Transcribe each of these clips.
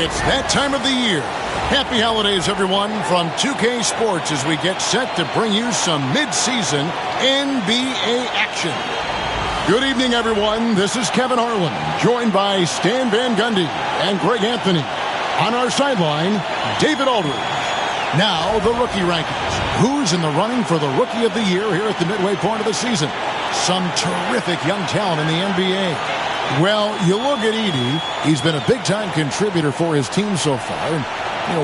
It's that time of the year. Happy holidays, everyone, from 2K Sports as we get set to bring you some mid-season NBA action. Good evening, everyone. This is Kevin Harlan, joined by Stan Van Gundy and Greg Anthony. On our sideline, David Aldridge. Now, the rookie rankings. Who's in the running for the Rookie of the Year here at the midway point of the season? Some terrific young talent in the NBA. Well, you look at Edey. He's been a big-time contributor for his team so far. And,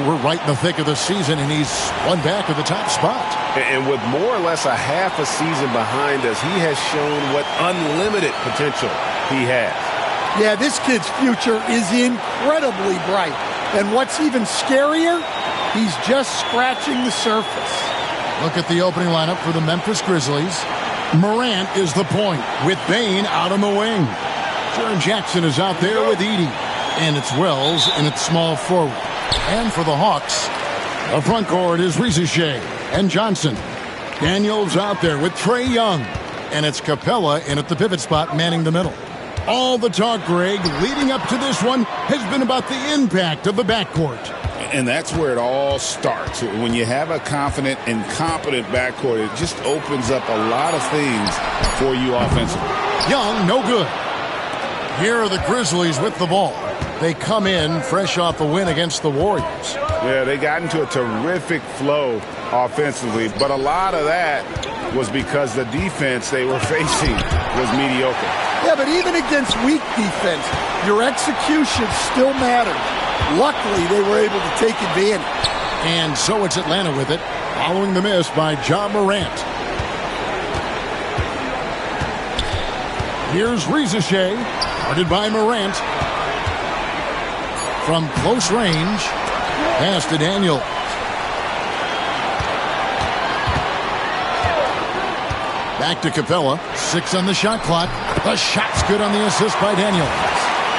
we're right in the thick of the season, and he's one back of the top spot. And with more or less a half a season behind us, he has shown what unlimited potential he has. Yeah, this kid's future is incredibly bright. And what's even scarier, he's just scratching the surface. Look at the opening lineup for the Memphis Grizzlies. Morant is the point, with Bane out on the wing. Jaren Jackson is out there with Edey. And it's Wells in its small forward. And for the Hawks, the front court is Rizachet and Johnson. Daniels out there with Trae Young. And it's Capella in at the pivot spot, manning the middle. All the talk, Greg, leading up to this one has been about the impact of the backcourt. And that's where it all starts. When you have a confident and competent backcourt, it just opens up a lot of things for you offensively. Young, no good. Here are the Grizzlies with the ball. They come in fresh off the win against the Warriors. Yeah, they got into a terrific flow offensively, but a lot of that was because the defense they were facing was mediocre. Yeah, but even against weak defense, your execution still mattered. Luckily, they were able to take advantage. And so it's Atlanta with it, following the miss by Ja Morant. Here's Rizachet, guarded by Morant. From close range, pass to Daniel. Back to Capella, 6 on the shot clock. The shot's good on the assist by Daniel.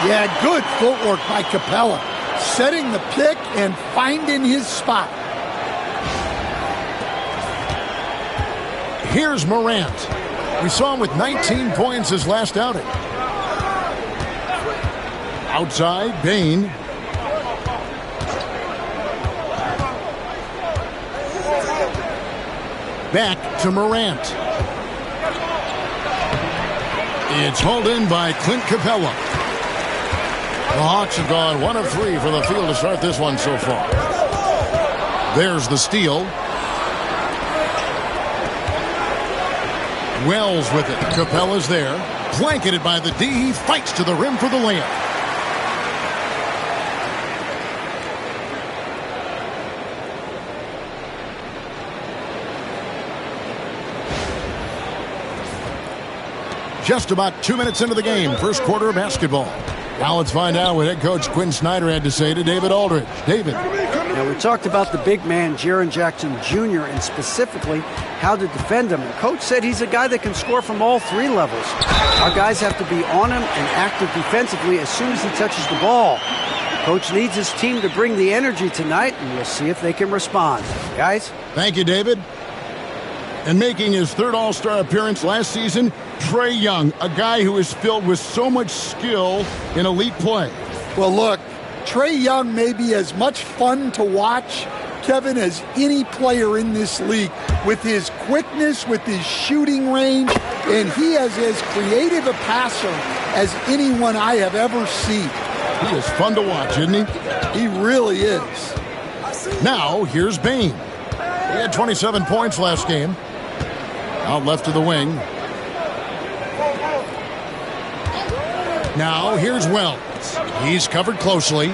Yeah, good footwork by Capella. Setting the pick and finding his spot. Here's Morant. We saw him with 19 points his last outing. Outside, Bane. Back to Morant. It's hauled in by Clint Capella. The Hawks have gone 1 of 3 for the field to start this one so far. There's the steal. Wells with it. Capella's there. Blanketed by the D. He fights to the rim for the layup. Just about 2 minutes into the game, first quarter of basketball. Now let's find out what head coach Quinn Snyder had to say to David Aldridge. David. Now, we talked about the big man, Jaren Jackson Jr., and specifically how to defend him. And Coach said he's a guy that can score from all 3 levels. Our guys have to be on him and active defensively as soon as he touches the ball. Coach needs his team to bring the energy tonight, and we'll see if they can respond. Guys? Thank you, David. And making his 3rd All-Star appearance last season, Trae Young, a guy who is filled with so much skill in elite play. Well, look, Trae Young may be as much fun to watch, Kevin, as any player in this league, with his quickness, with his shooting range, and he is as creative a passer as anyone I have ever seen. He is fun to watch, isn't he? He really is. Now, here's Bane. He had 27 points last game. Out left to the wing. Now, here's Wells. He's covered closely.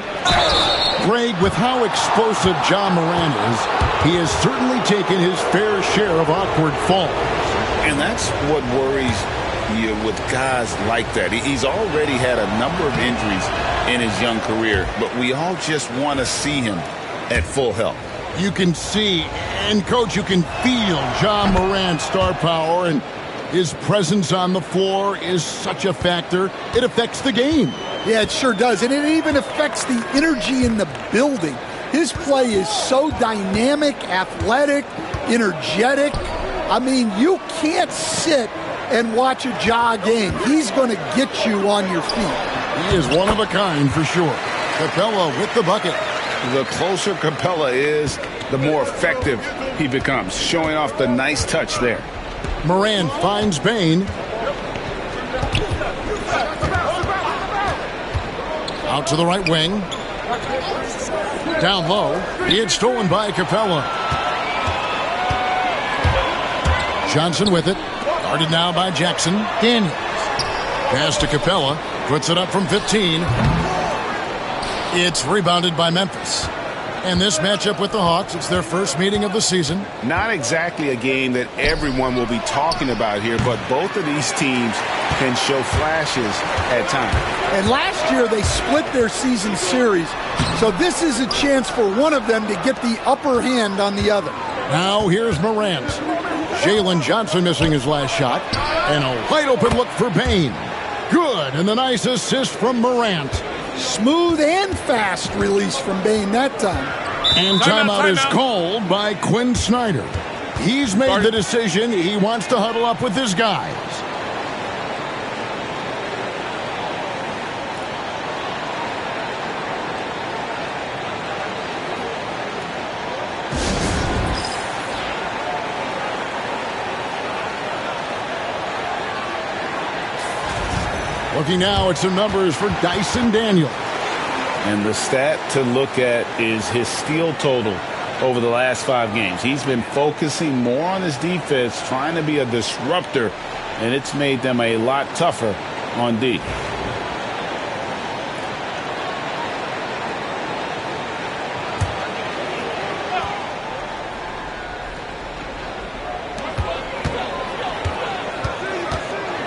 Greg, with how explosive Ja Morant is, he has certainly taken his fair share of awkward falls. And that's what worries you with guys like that. He's already had a number of injuries in his young career, but we all just want to see him at full health. You can see, and Coach, you can feel Ja Morant's star power, and his presence on the floor is such a factor. It affects the game. Yeah, it sure does, and it even affects the energy in the building. His play is so dynamic, athletic, energetic. I mean, you can't sit and watch a Ja game. He's going to get you on your feet. He is one of a kind for sure. Capella with the bucket. The closer Capella is, the more effective he becomes, showing off the nice touch there. Morant finds Bain. Out to the right wing. Down low. It's stolen by Capella. Johnson with it. Guarded now by Jackson. Daniels. Pass to Capella. Puts it up from 15. It's rebounded by Memphis. And this matchup with the Hawks, it's their first meeting of the season. Not exactly a game that everyone will be talking about here, but both of these teams can show flashes at times. And last year they split their season series, so this is a chance for one of them to get the upper hand on the other. Now here's Morant. Jalen Johnson missing his last shot. And a wide open look for Bain. Good, and the nice assist from Morant. Smooth and fast release from Bain that time. And timeout is called by Quinn Snyder. He's made the decision. He wants to huddle up with his guys. Looking now at some numbers for Dyson Daniels. And the stat to look at is his steal total over the last 5 games. He's been focusing more on his defense, trying to be a disruptor, and it's made them a lot tougher on D.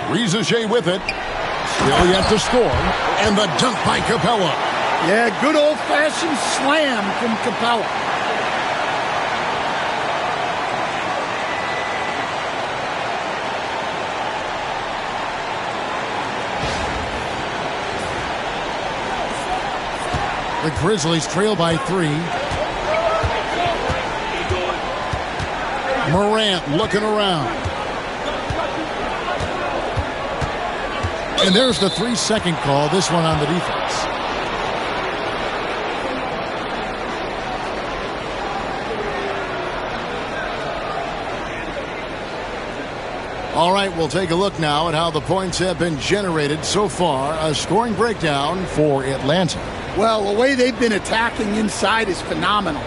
Rizachet with it. Still yet to score. And the dunk by Capella. Yeah, good old-fashioned slam from Capella. The Grizzlies trail by 3. Morant looking around. And there's the 3-second call, this one on the defense. All right, we'll take a look now at how the points have been generated so far. A scoring breakdown for Atlanta. Well, the way they've been attacking inside is phenomenal.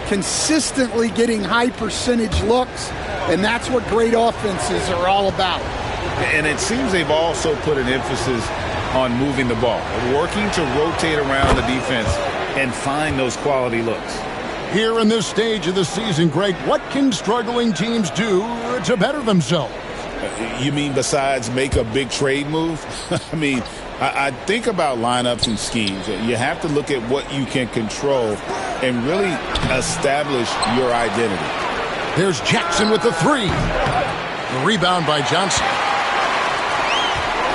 Consistently getting high percentage looks, and that's what great offenses are all about. And it seems they've also put an emphasis on moving the ball, working to rotate around the defense and find those quality looks. Here in this stage of the season, Greg, what can struggling teams do to better themselves? You mean besides make a big trade move? I mean, I think about lineups and schemes. You have to look at what you can control and really establish your identity. There's Jackson with the 3. The rebound by Johnson.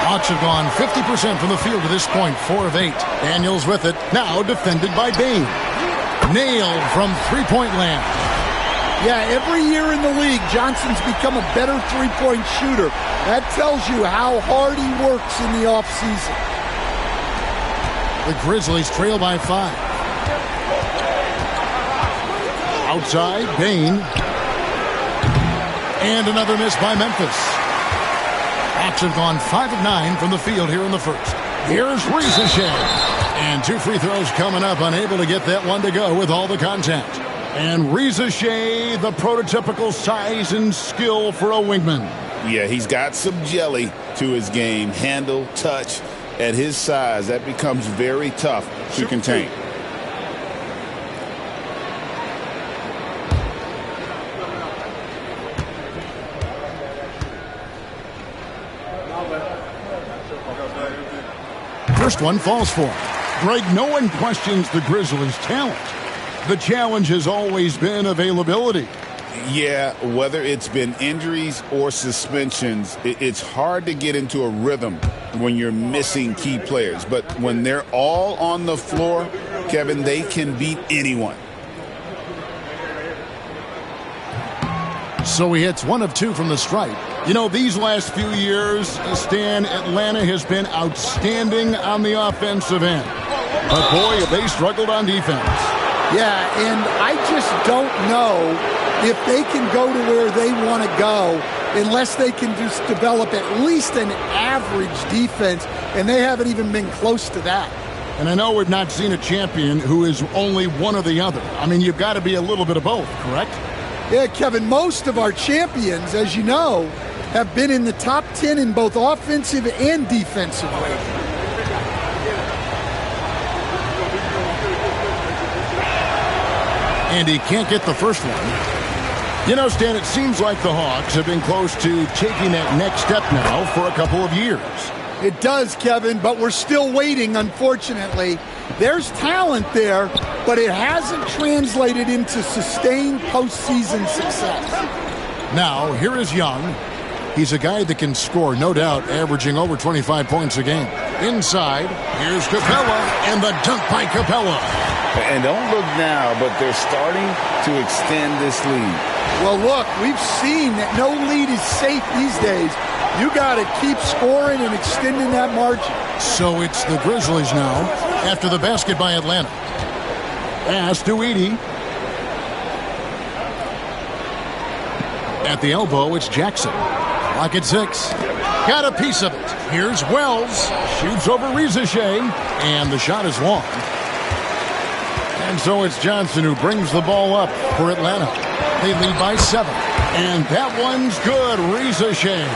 Hawks have gone 50% from the field to this point, 4 of 8. Daniels with it, now defended by Bain. Nailed from three-point land. Yeah, every year in the league, Johnson's become a better three-point shooter. That tells you how hard he works in the offseason. The Grizzlies trail by 5. Outside, Bain. And another miss by Memphis. Hawks have gone 5 of 9 from the field here in the first. Here's Rizachet. And 2 free throws coming up, unable to get that one to go with all the contact. And Rizachet, the prototypical size and skill for a wingman. Yeah, he's got some jelly to his game. Handle, touch. At his size, that becomes very tough to contain. First one falls for him. Greg, no one questions the Grizzlies' talent. The challenge has always been availability. Yeah, whether it's been injuries or suspensions, it's hard to get into a rhythm when you're missing key players. But when they're all on the floor, Kevin, they can beat anyone. So he hits 1 of 2 from the stripe. You know, these last few years, Stan, Atlanta has been outstanding on the offensive end. But boy, have they struggled on defense. Yeah, and I just don't know if they can go to where they want to go unless they can just develop at least an average defense, and they haven't even been close to that. And I know we've not seen a champion who is only one or the other. I mean, you've got to be a little bit of both, correct? Yeah, Kevin, most of our champions, as you know, have been in the top 10 in both offensive and defensive rating. And he can't get the first one. You know, Stan, it seems like the Hawks have been close to taking that next step now for a couple of years. It does, Kevin, but we're still waiting, unfortunately. There's talent there, but it hasn't translated into sustained postseason success. Now, here is Young. He's a guy that can score, no doubt, averaging over 25 points a game. Inside, here's Capella, and the dunk by Capella. And don't look now, but they're starting to extend this lead. Well, look, we've seen that no lead is safe these days. You got to keep scoring and extending that margin. So it's the Grizzlies now, after the basket by Atlanta. Pass to Edey. At the elbow, it's Jackson. Clock at 6. Got a piece of it. Here's Wells. Shoots over Rizachet, and the shot is long. And so it's Johnson who brings the ball up for Atlanta. They lead by 7. And that one's good. Rizachet.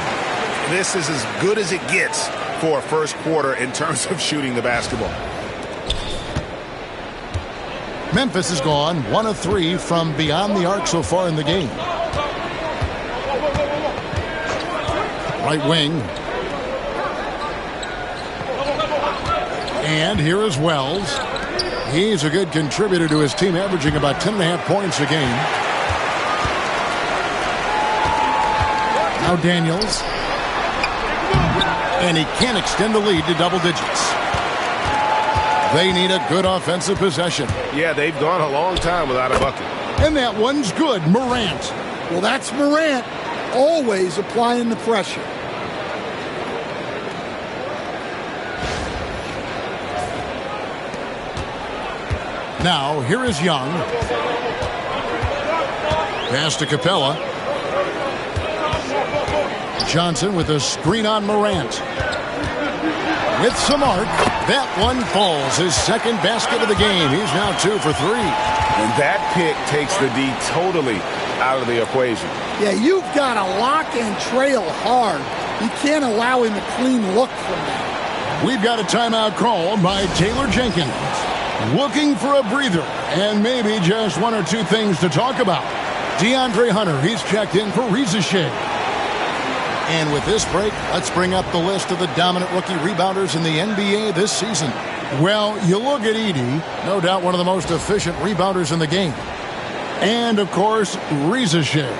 This is as good as it gets for a first quarter in terms of shooting the basketball. Memphis has gone 1 of 3 from beyond the arc so far in the game. Right wing. And here is Wells. He's a good contributor to his team, averaging about 10.5 points a game. Now Daniels. And he can't extend the lead to double digits. They need a good offensive possession. Yeah, they've gone a long time without a bucket. And that one's good. Morant. Well, that's Morant, always applying the pressure. Now, here is Young. Pass to Capella. Johnson with a screen on Morant. With some arc, that one falls. His second basket of the game. He's now 2 for 3. And that pick takes the D totally out of the equation. Yeah, you've got to lock and trail hard. You can't allow him a clean look from that. We've got a timeout call by Taylor Jenkins. Looking for a breather and maybe just 1 or 2 things to talk about. DeAndre Hunter, he's checked in for Rizachet. And with this break, let's bring up the list of the dominant rookie rebounders in the NBA this season. Well, you look at Edey, no doubt one of the most efficient rebounders in the game. And, of course, Rizachet.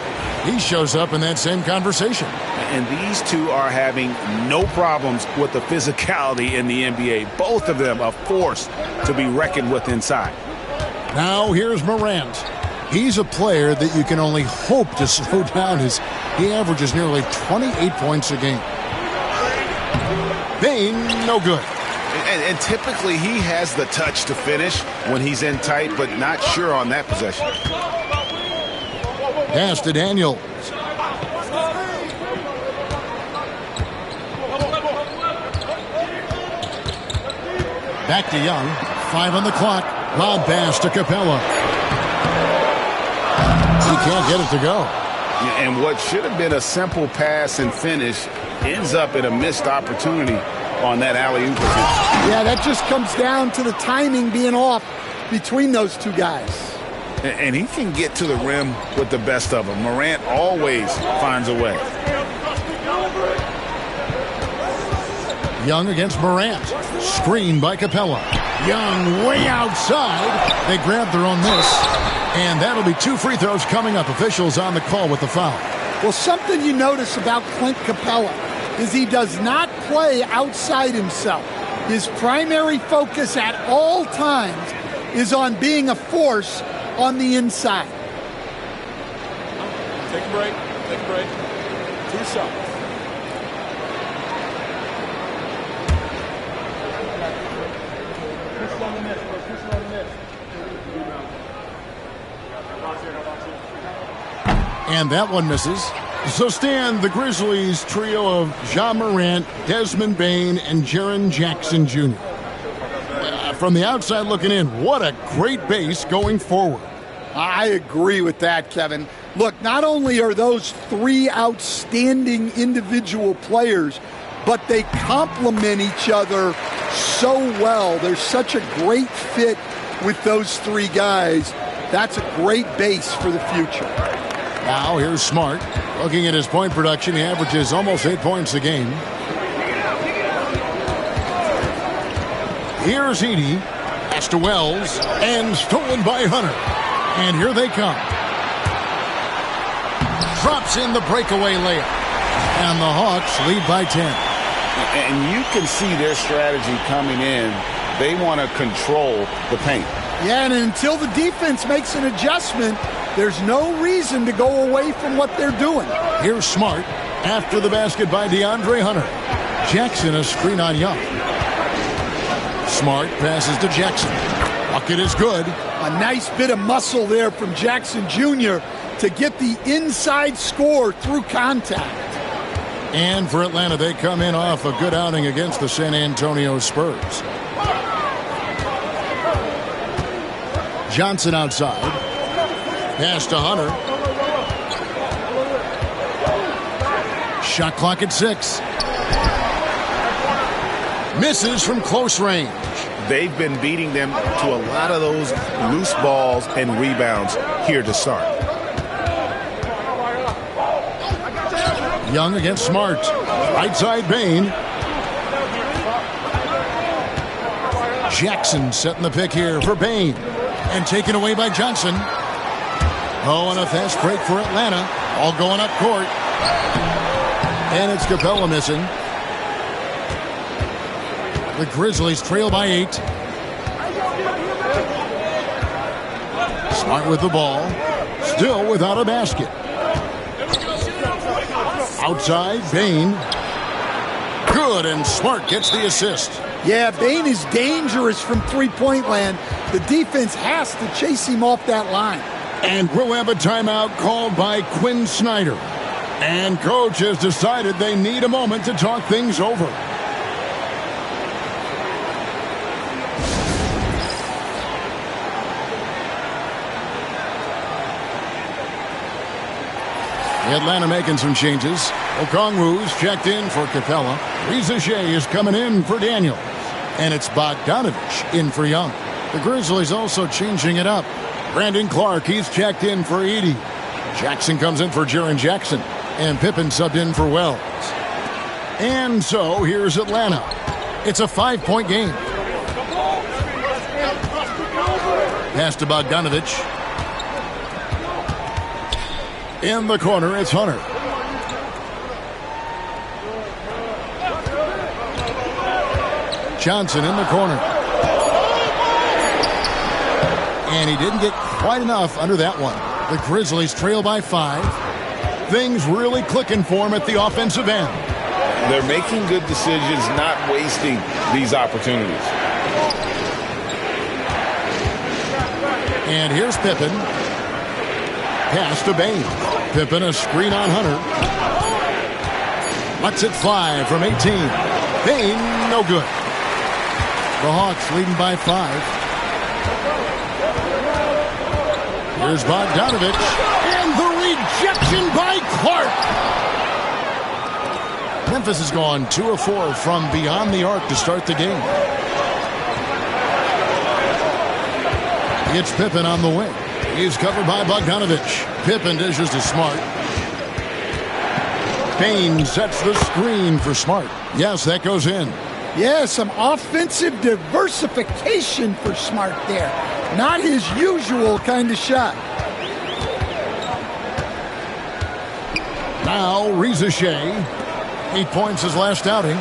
He shows up in that same conversation. And these two are having no problems with the physicality in the NBA. Both of them a force to be reckoned with inside. Now here's Morant. He's a player that you can only hope to slow down as he averages nearly 28 points a game. Bane, no good. And typically he has the touch to finish when he's in tight, but not sure on that possession. Pass to Daniels. Back to Young. 5 on the clock. Lob pass to Capella. He can't get it to go. And what should have been a simple pass and finish ends up in a missed opportunity on that alley-oop attempt. Yeah, that just comes down to the timing being off between those two guys. And he can get to the rim with the best of them. Morant always finds a way. Young against Morant. Screen by Capella. Young way outside. They grab their own miss. And that'll be 2 free throws coming up. Officials on the call with the foul. Well, something you notice about Clint Capella is he does not play outside himself. His primary focus at all times is on being a force on the inside. Take a break. Take a break. 2 shots. And that one misses. So Stan, the Grizzlies trio of Ja Morant, Desmond Bane, and Jaren Jackson Jr. From the outside looking in, what a great base going forward. I agree with that, Kevin. Look, not only are those three outstanding individual players, but they complement each other so well. There's such a great fit with those three guys. That's a great base for the future. Now here's Smart. Looking at his point production, he averages almost 8 points a game. Here's Edey. Pass to Wells. And stolen by Hunter. And here they come. Drops in the breakaway layup. And the Hawks lead by 10. And you can see their strategy coming in. They want to control the paint. Yeah, and until the defense makes an adjustment, there's no reason to go away from what they're doing. Here's Smart. After the basket by DeAndre Hunter. Jackson a screen on Young. Smart passes to Jackson. Bucket is good. A nice bit of muscle there from Jackson Jr. to get the inside score through contact. And for Atlanta, they come in off a good outing against the San Antonio Spurs. Johnson outside. Pass to Hunter. Shot clock at 6. Misses from close range. They've been beating them to a lot of those loose balls and rebounds here to start. Young against Smart. Right side Bane. Jackson setting the pick here for Bane. And taken away by Johnson. Oh, and a fast break for Atlanta. All going up court. And it's Capella missing. The Grizzlies trail by 8. Smart with the ball. Still without a basket. Outside, Bane. Good, and Smart gets the assist. Yeah, Bane is dangerous from three-point land. The defense has to chase him off that line. And we'll have a timeout called by Quinn Snyder. And coach has decided they need a moment to talk things over. Atlanta making some changes. Okongwu's checked in for Capella. Reza Shea is coming in for Daniels. And it's Bogdanovich in for Young. The Grizzlies also changing it up. Brandon Clark, he's checked in for Edey. Jackson comes in for Jaren Jackson. And Pippen subbed in for Wells. And so here's Atlanta. It's a 5-point game. Pass to Bogdanovich. In the corner, it's Hunter. Johnson in the corner. And he didn't get quite enough under that one. The Grizzlies trail by 5. Things really clicking for him at the offensive end. They're making good decisions, not wasting these opportunities. And here's Pippen. Pass to Bane. Pippen a screen on Hunter. Lets it fly from 18. Bane, no good. The Hawks leading by 5. Here's Bogdanovich. And the rejection by Clark. Memphis has gone 2 of 4 from beyond the arc to start the game. It's Pippen on the wing. He's covered by Bogdanovich. Pippen dishes to Smart. Bane sets the screen for Smart. Yes, that goes in. Yeah, some offensive diversification for Smart there. Not his usual kind of shot. Now, Reza Shea. 8 points his last outing.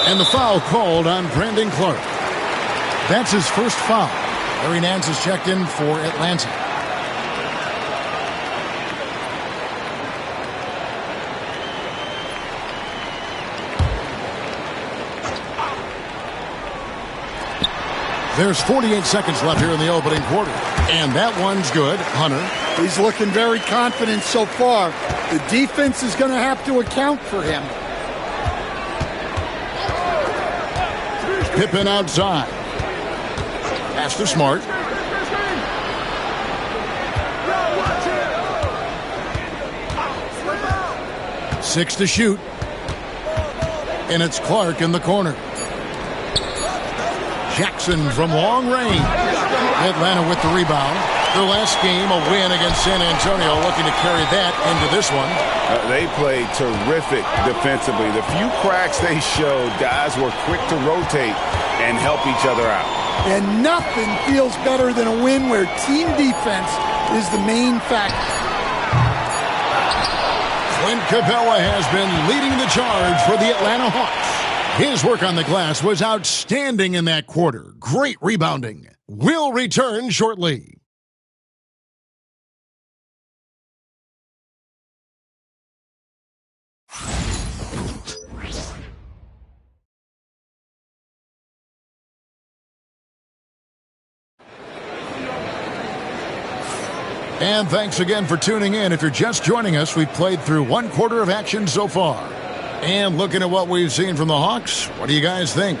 And the foul called on Brandon Clark. That's his first foul. Larry Nance is checked in for Atlanta. There's 48 seconds left here in the opening quarter. And that one's good. Hunter. He's looking very confident so far. The defense is going to have to account for him. Pippen outside. Pass to Smart. Six to shoot. And it's Clark in the corner. Jackson from long range. Atlanta with the rebound. Their last game, a win against San Antonio, looking to carry that into this one. They played terrific defensively. The few cracks they showed, guys were quick to rotate and help each other out. And nothing feels better than a win where team defense is the main factor. Clint Capella has been leading the charge for the Atlanta Hawks. His work on the glass was outstanding in that quarter. Great rebounding. We'll return shortly. And thanks again for tuning in. If you're just joining us, we've played through one quarter of action so far. And looking at what we've seen from the Hawks, what do you guys think?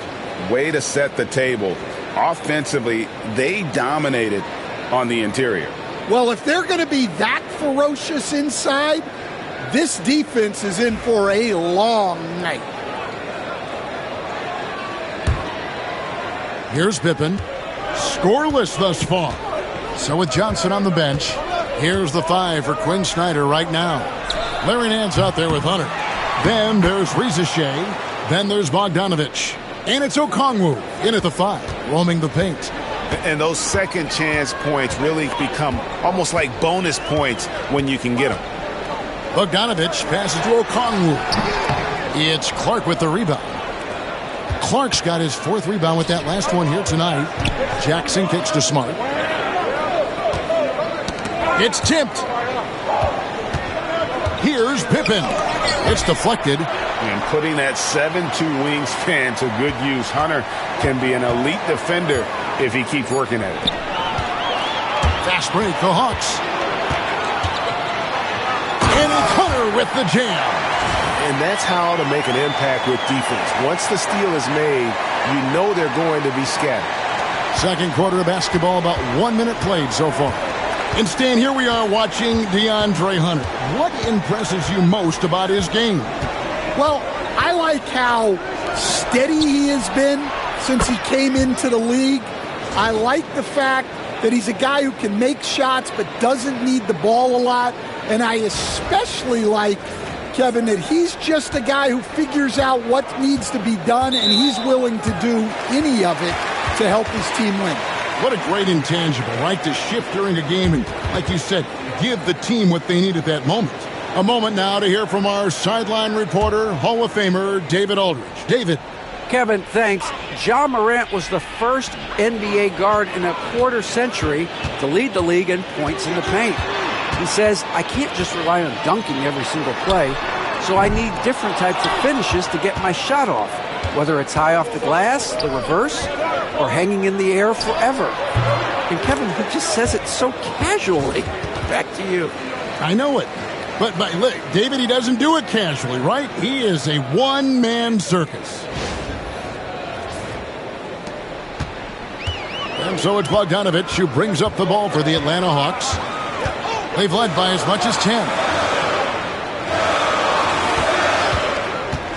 Way to set the table. Offensively, they dominated on the interior. Well, if they're going to be that ferocious inside, this defense is in for a long night. Here's Pippen. Scoreless thus far. So with Johnson on the bench, here's the 5 for Quinn Snyder right now. Larry Nance out there with Hunter. Then there's Rizashea. Then there's Bogdanovich. And it's Okongwu in at the 5, roaming the paint. And those second chance points really become almost like bonus points when you can get them. Bogdanovich passes to Okongwu. It's Clark with the rebound. Clark's got his 4th rebound with that last one here tonight. Jackson kicks to Smart. It's tipped. Here's Pippen. It's deflected. And putting that 7'2" wingspan to good use. Hunter can be an elite defender if he keeps working at it. Fast break, the Hawks. And it's Hunter with the jam. And that's how to make an impact with defense. Once the steal is made, you know they're going to be scattered. Second quarter of basketball, about 1 minute played so far. And Stan, here we are watching DeAndre Hunter. What impresses you most about his game? Well, I like how steady he has been since he came into the league. I like the fact that he's a guy who can make shots but doesn't need the ball a lot. And I especially like, Kevin, that he's just a guy who figures out what needs to be done, and he's willing to do any of it to help his team win. What a great intangible, right? To shift during a game and, like you said, give the team what they need at that moment. A moment now to hear from our sideline reporter, Hall of Famer, David Aldridge. David. Kevin, thanks. Ja Morant was the first NBA guard in a quarter century to lead the league in points in the paint. He says, I can't just rely on dunking every single play, so I need different types of finishes to get my shot off, whether it's high off the glass, the reverse, or hanging in the air forever. And Kevin, he just says it so casually. Back to you. I know it. But look, David, he doesn't do it casually, right? He is a one-man circus. And so it's Bogdanovich who brings up the ball for the Atlanta Hawks. They've led by as much as 10.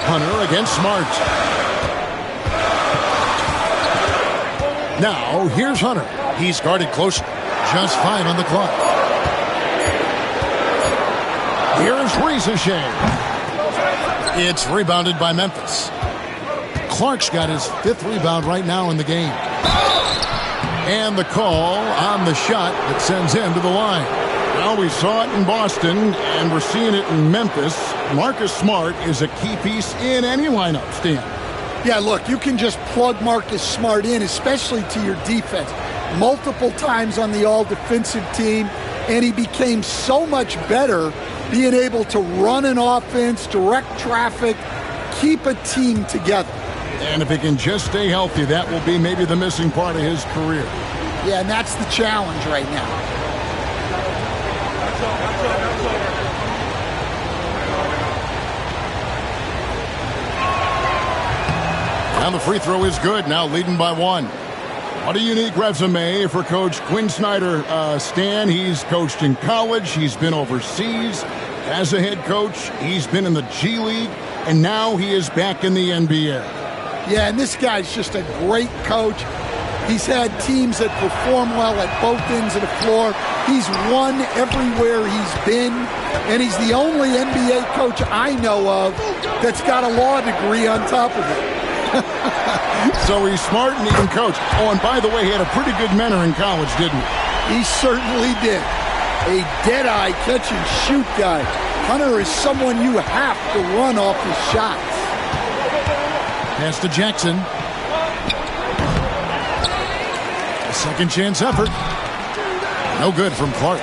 Hunter against Smart. Now, here's Hunter. He's guarded close. Just 5 on the clock. Here's Rizashea. It's rebounded by Memphis. Clark's got his 5th rebound right now in the game. And the call on the shot that sends him to the line. Well, we saw it in Boston, and we're seeing it in Memphis. Marcus Smart is a key piece in any lineup, Stan. Yeah, look, you can just plug Marcus Smart in, especially to your defense. Multiple times on the all-defensive team, and he became so much better being able to run an offense, direct traffic, keep a team together. And if he can just stay healthy, that will be maybe the missing part of his career. Yeah, and that's the challenge right now. Now the free throw is good, now leading by 1. What a unique resume for Coach Quinn Snyder. Stan, he's coached in college, he's been overseas as a head coach, he's been in the G League, and now he is back in the NBA. Yeah, and this guy's just a great coach. He's had teams that perform well at both ends of the floor. He's won everywhere he's been, and he's the only NBA coach I know of that's got a law degree on top of it. So he's smart and he can coach. Oh, and by the way, he had a pretty good mentor in college, didn't he? He certainly did. A dead-eye catch-and-shoot guy. Hunter is someone you have to run off his shots. Pass to Jackson. A second chance effort. No good from Clark.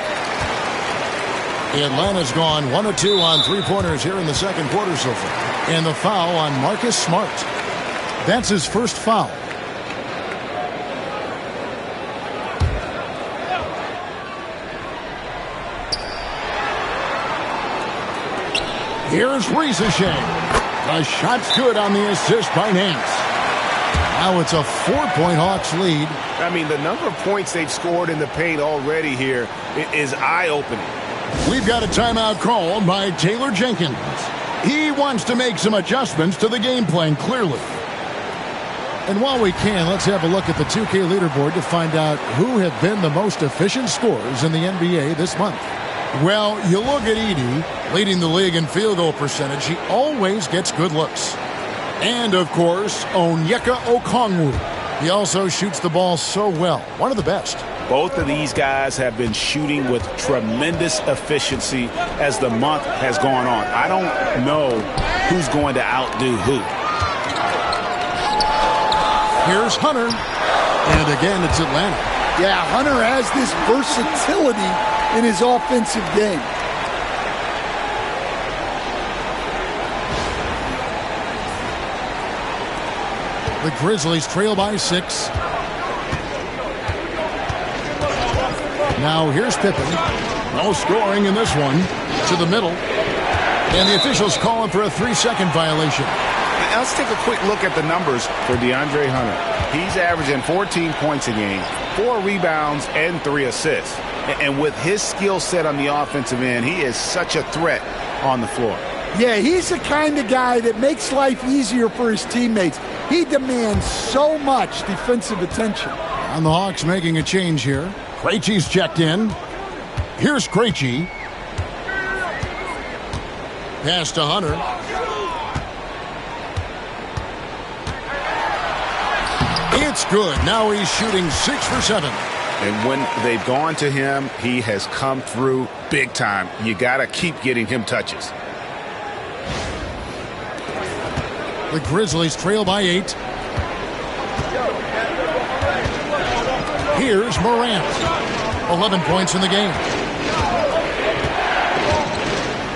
Atlanta's gone 1 of 2 on three-pointers here in the second quarter so far. And the foul on Marcus Smart. That's his first foul. Here's Rieseshay. The shot's good on the assist by Nance. Now it's a 4-point Hawks lead. I mean, the number of points they've scored in the paint already here is eye-opening. We've got a timeout called by Taylor Jenkins. He wants to make some adjustments to the game plan, clearly. And while we can, let's have a look at the 2K leaderboard to find out who have been the most efficient scorers in the NBA this month. Well, you look at Edey, leading the league in field goal percentage. He always gets good looks. And, of course, Onyeka Okongwu. He also shoots the ball so well. One of the best. Both of these guys have been shooting with tremendous efficiency as the month has gone on. I don't know who's going to outdo who. Here's Hunter. And again, it's Atlanta. Yeah, Hunter has this versatility in his offensive game. The Grizzlies trail by 6. Now here's Pippen. No scoring in this one. To the middle. And the officials calling for a 3-second violation. Now let's take a quick look at the numbers for DeAndre Hunter. He's averaging 14 points a game, 4 rebounds, and 3 assists. And with his skill set on the offensive end, he is such a threat on the floor. Yeah, he's the kind of guy that makes life easier for his teammates. He demands so much defensive attention. And the Hawks making a change here. Krejci's checked in. Here's Krejci. Pass to Hunter. It's good. Now he's shooting 6 for 7. And when they've gone to him, he has come through big time. You got to keep getting him touches. The Grizzlies trail by 8. Here's Morant. 11 points in the game.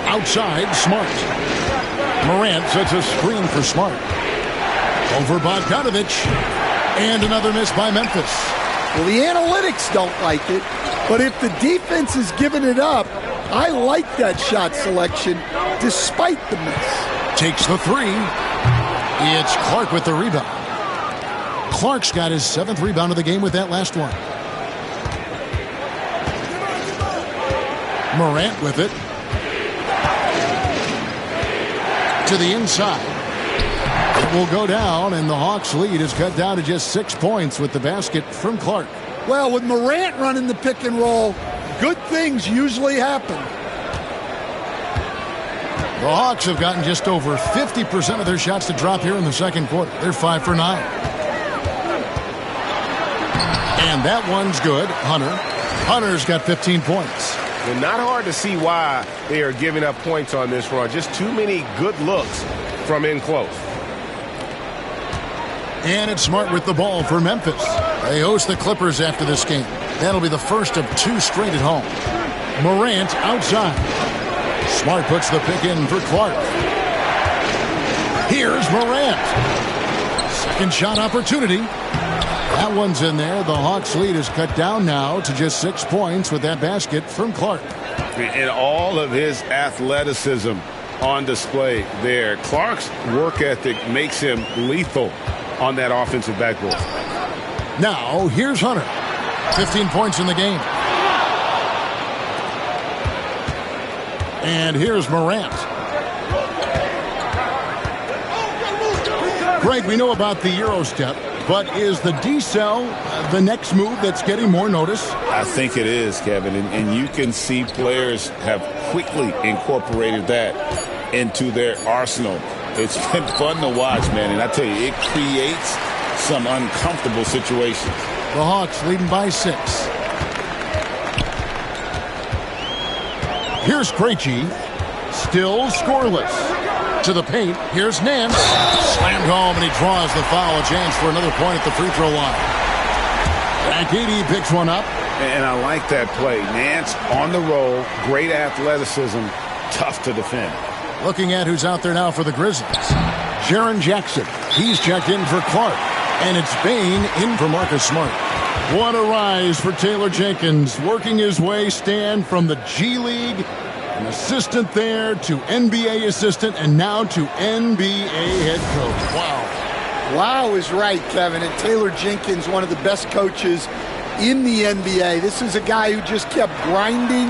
Outside, Smart. Morant sets a screen for Smart. Over Bogdanovich. And another miss by Memphis. Well, the analytics don't like it, but if the defense is giving it up, I like that shot selection despite the miss. Takes the 3. It's Clark with the rebound. Clark's got his 7th rebound of the game with that last one. Morant with it. To the inside. It will go down, and the Hawks' lead is cut down to just 6 points with the basket from Clark. Well, with Morant running the pick and roll, good things usually happen. The Hawks have gotten just over 50% of their shots to drop here in the second quarter. They're 5 for 9. And that one's good. Hunter's got 15 points. Well, not hard to see why they are giving up points on this run. Just too many good looks from in close. And it's Smart with the ball for Memphis. They host the Clippers after this game. That'll be the first of 2 straight at home. Morant outside. Smart puts the pick in for Clark. Here's Morant. Second shot opportunity. That one's in there. The Hawks' lead is cut down now to just 6 points with that basket from Clark. And all of his athleticism on display there. Clark's work ethic makes him lethal on that offensive backboard. Now, here's Hunter. 15 points in the game. And here's Morant. Greg, we know about the Euro step, but is the decel the next move that's getting more notice? I think it is, Kevin, and you can see players have quickly incorporated that into their arsenal. It's been fun to watch, man, and I tell you, it creates some uncomfortable situations. The Hawks leading by 6. Here's Krejci, still scoreless. To the paint, here's Nance. Slammed home, and he draws the foul. A chance for another point at the free throw line. Akidi picks one up. And I like that play. Nance on the roll, great athleticism, tough to defend. Looking at who's out there now for the Grizzlies. Jaren Jackson, he's checked in for Clark. And it's Bane in for Marcus Smart. What a rise for Taylor Jenkins, working his way, Stan, from the G League, an assistant there, to NBA assistant, and now to NBA head coach. Wow. Wow is right, Kevin. And Taylor Jenkins, one of the best coaches in the NBA. This is a guy who just kept grinding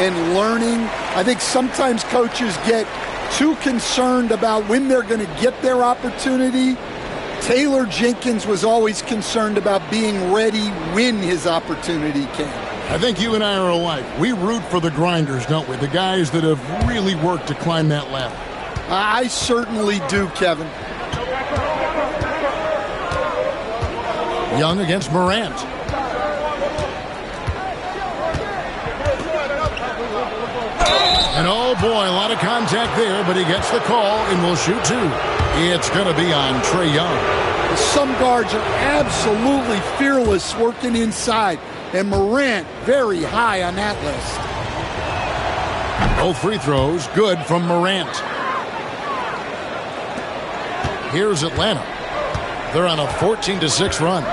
and learning. I think sometimes coaches get too concerned about when they're going to get their opportunity. Taylor Jenkins was always concerned about being ready when his opportunity came. I think you and I are alike. We root for the grinders, don't we? The guys that have really worked to climb that ladder. I certainly do, Kevin. Young against Morant. And oh boy, a lot of contact there, but he gets the call and will shoot 2. It's going to be on Trae Young. Some guards are absolutely fearless working inside, and Morant very high on that list. Both free throws good from Morant. Here's Atlanta. They're on a 14-6 run.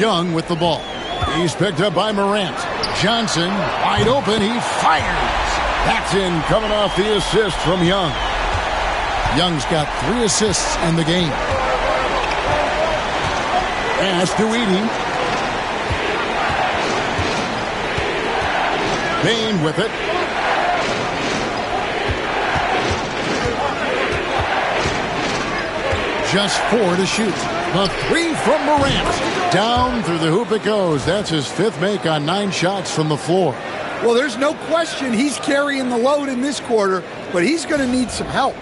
Young with the ball. He's picked up by Morant. Johnson wide open. He fires. That's in, coming off the assist from Young. Young's got 3 assists in the game. Pass to Edey. Bane with it. Just 4 to shoot. The 3 from Morant. Down through the hoop it goes. That's his 5th make on 9 shots from the floor. Well, there's no question he's carrying the load in this quarter, but he's going to need some help.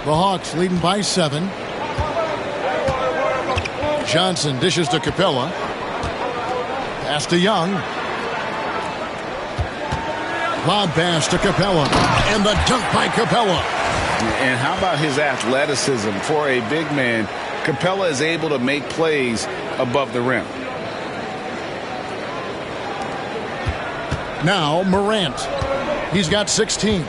The Hawks leading by 7. Johnson dishes to Capella. Pass to Young. Lob pass to Capella. And the dunk by Capella. And how about his athleticism? For a big man, Capella is able to make plays above the rim. Now Morant. He's got 16.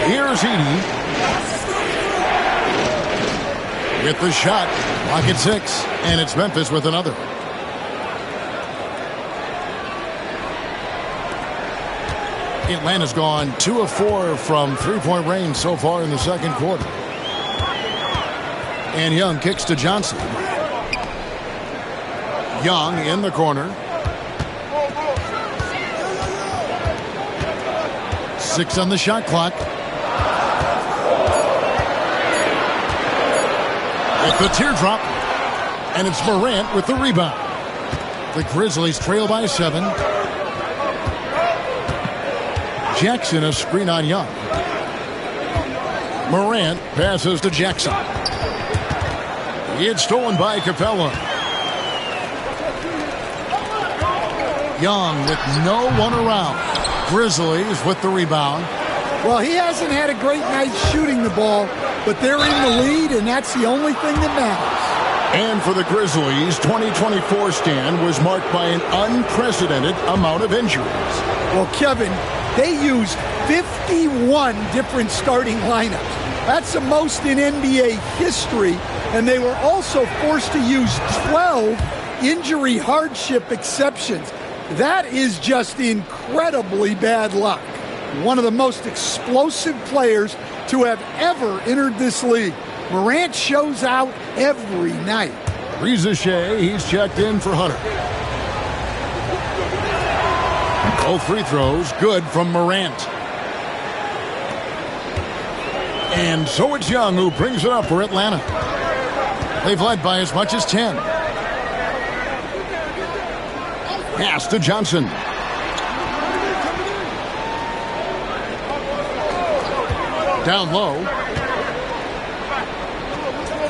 Here's Edey. With the shot. Clock at 6. And it's Memphis with another. Atlanta's gone 2 of 4 from 3-point range so far in the second quarter. And Young kicks to Johnson. Young in the corner. 6 on the shot clock. With the teardrop. And it's Morant with the rebound. The Grizzlies trail by 7. Jackson a screen on Young. Morant passes to Jackson. It's stolen by Capella. Young with no one around. Grizzlies with the rebound. Well, he hasn't had a great night shooting the ball, but they're in the lead, and that's the only thing that matters. And for the Grizzlies, 2024 stand was marked by an unprecedented amount of injuries. Well, Kevin, they used 51 different starting lineups. That's the most in NBA history, and they were also forced to use 12 injury hardship exceptions. That is just incredibly bad luck. One of the most explosive players to have ever entered this league. Morant shows out every night. Shea, he's checked in for Hunter. Both free throws good from Morant. And so it's Young who brings it up for Atlanta. They've led by as much as 10. Pass to Johnson. Down low.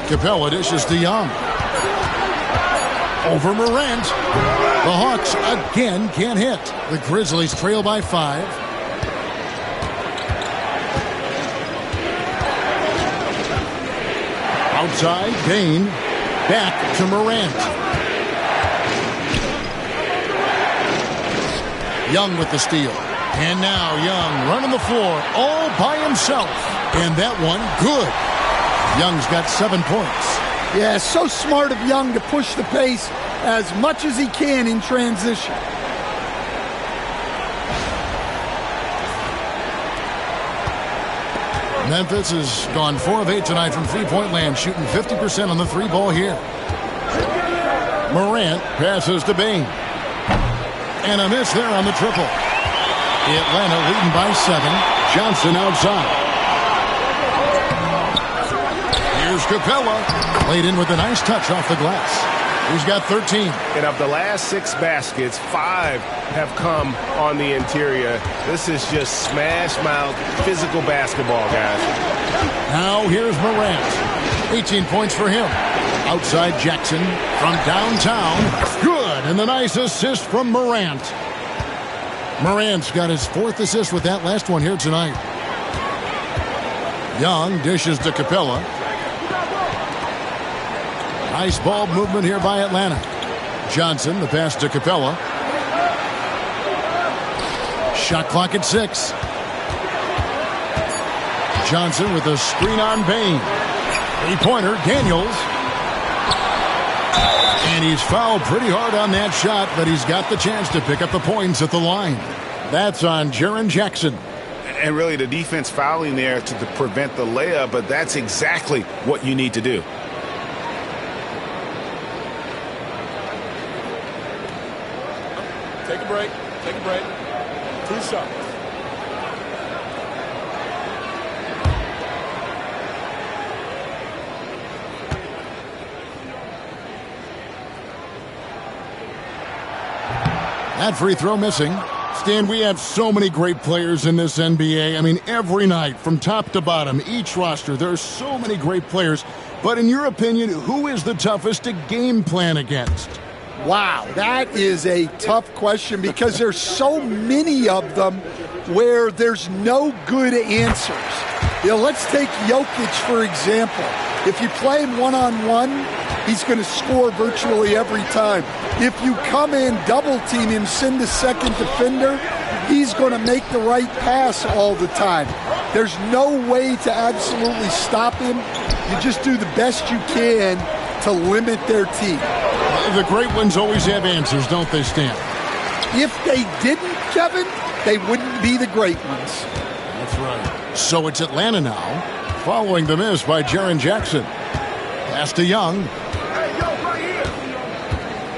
Capella dishes to Young. Over Morant. The Hawks again can't hit. The Grizzlies trail by 5. Outside, Dane. Back to Morant. Young with the steal. And now Young running the floor all by himself. And that one good. Young's got 7 points. Yeah, so smart of Young to push the pace as much as he can in transition. Memphis has gone 4 of 8 tonight from three-point land, shooting 50% on the 3-ball here. Morant passes to Bane. And a miss there on the triple. Atlanta leading by 7. Johnson outside. Here's Capella. Laid in with a nice touch off the glass. He's got 13. And of the last 6 baskets, 5 have come on the interior. This is just smash mouth physical basketball, guys. Now here's Morant. 18 points for him. Outside Jackson from downtown. Good. And the nice assist from Morant. Morant's got his 4th assist with that last one here tonight. Young dishes to Capella. Nice ball movement here by Atlanta. Johnson, the pass to Capella. Shot clock at 6. Johnson with a screen on Bane. 3-pointer, Daniels. And he's fouled pretty hard on that shot, but he's got the chance to pick up the points at the line. That's on Jaren Jackson. And really the defense fouling there to prevent the layup, but that's exactly what you need to do. Take a break. Take a break. 2 shots. That free throw missing. Stan, we have so many great players in this NBA. I mean, every night, from top to bottom, each roster, there are so many great players. But in your opinion, who is the toughest to game plan against? Wow, that is a tough question because there's so many of them where there's no good answers. You know, let's take Jokic, for example. If you play him one-on-one, he's going to score virtually every time. If you come in, double-team him, send a second defender, he's going to make the right pass all the time. There's no way to absolutely stop him. You just do the best you can to limit their team. The great ones always have answers, don't they, Stan? If they didn't, Kevin, they wouldn't be the great ones. That's right. So it's Atlanta now, following the miss by Jaren Jackson. Pass to Young.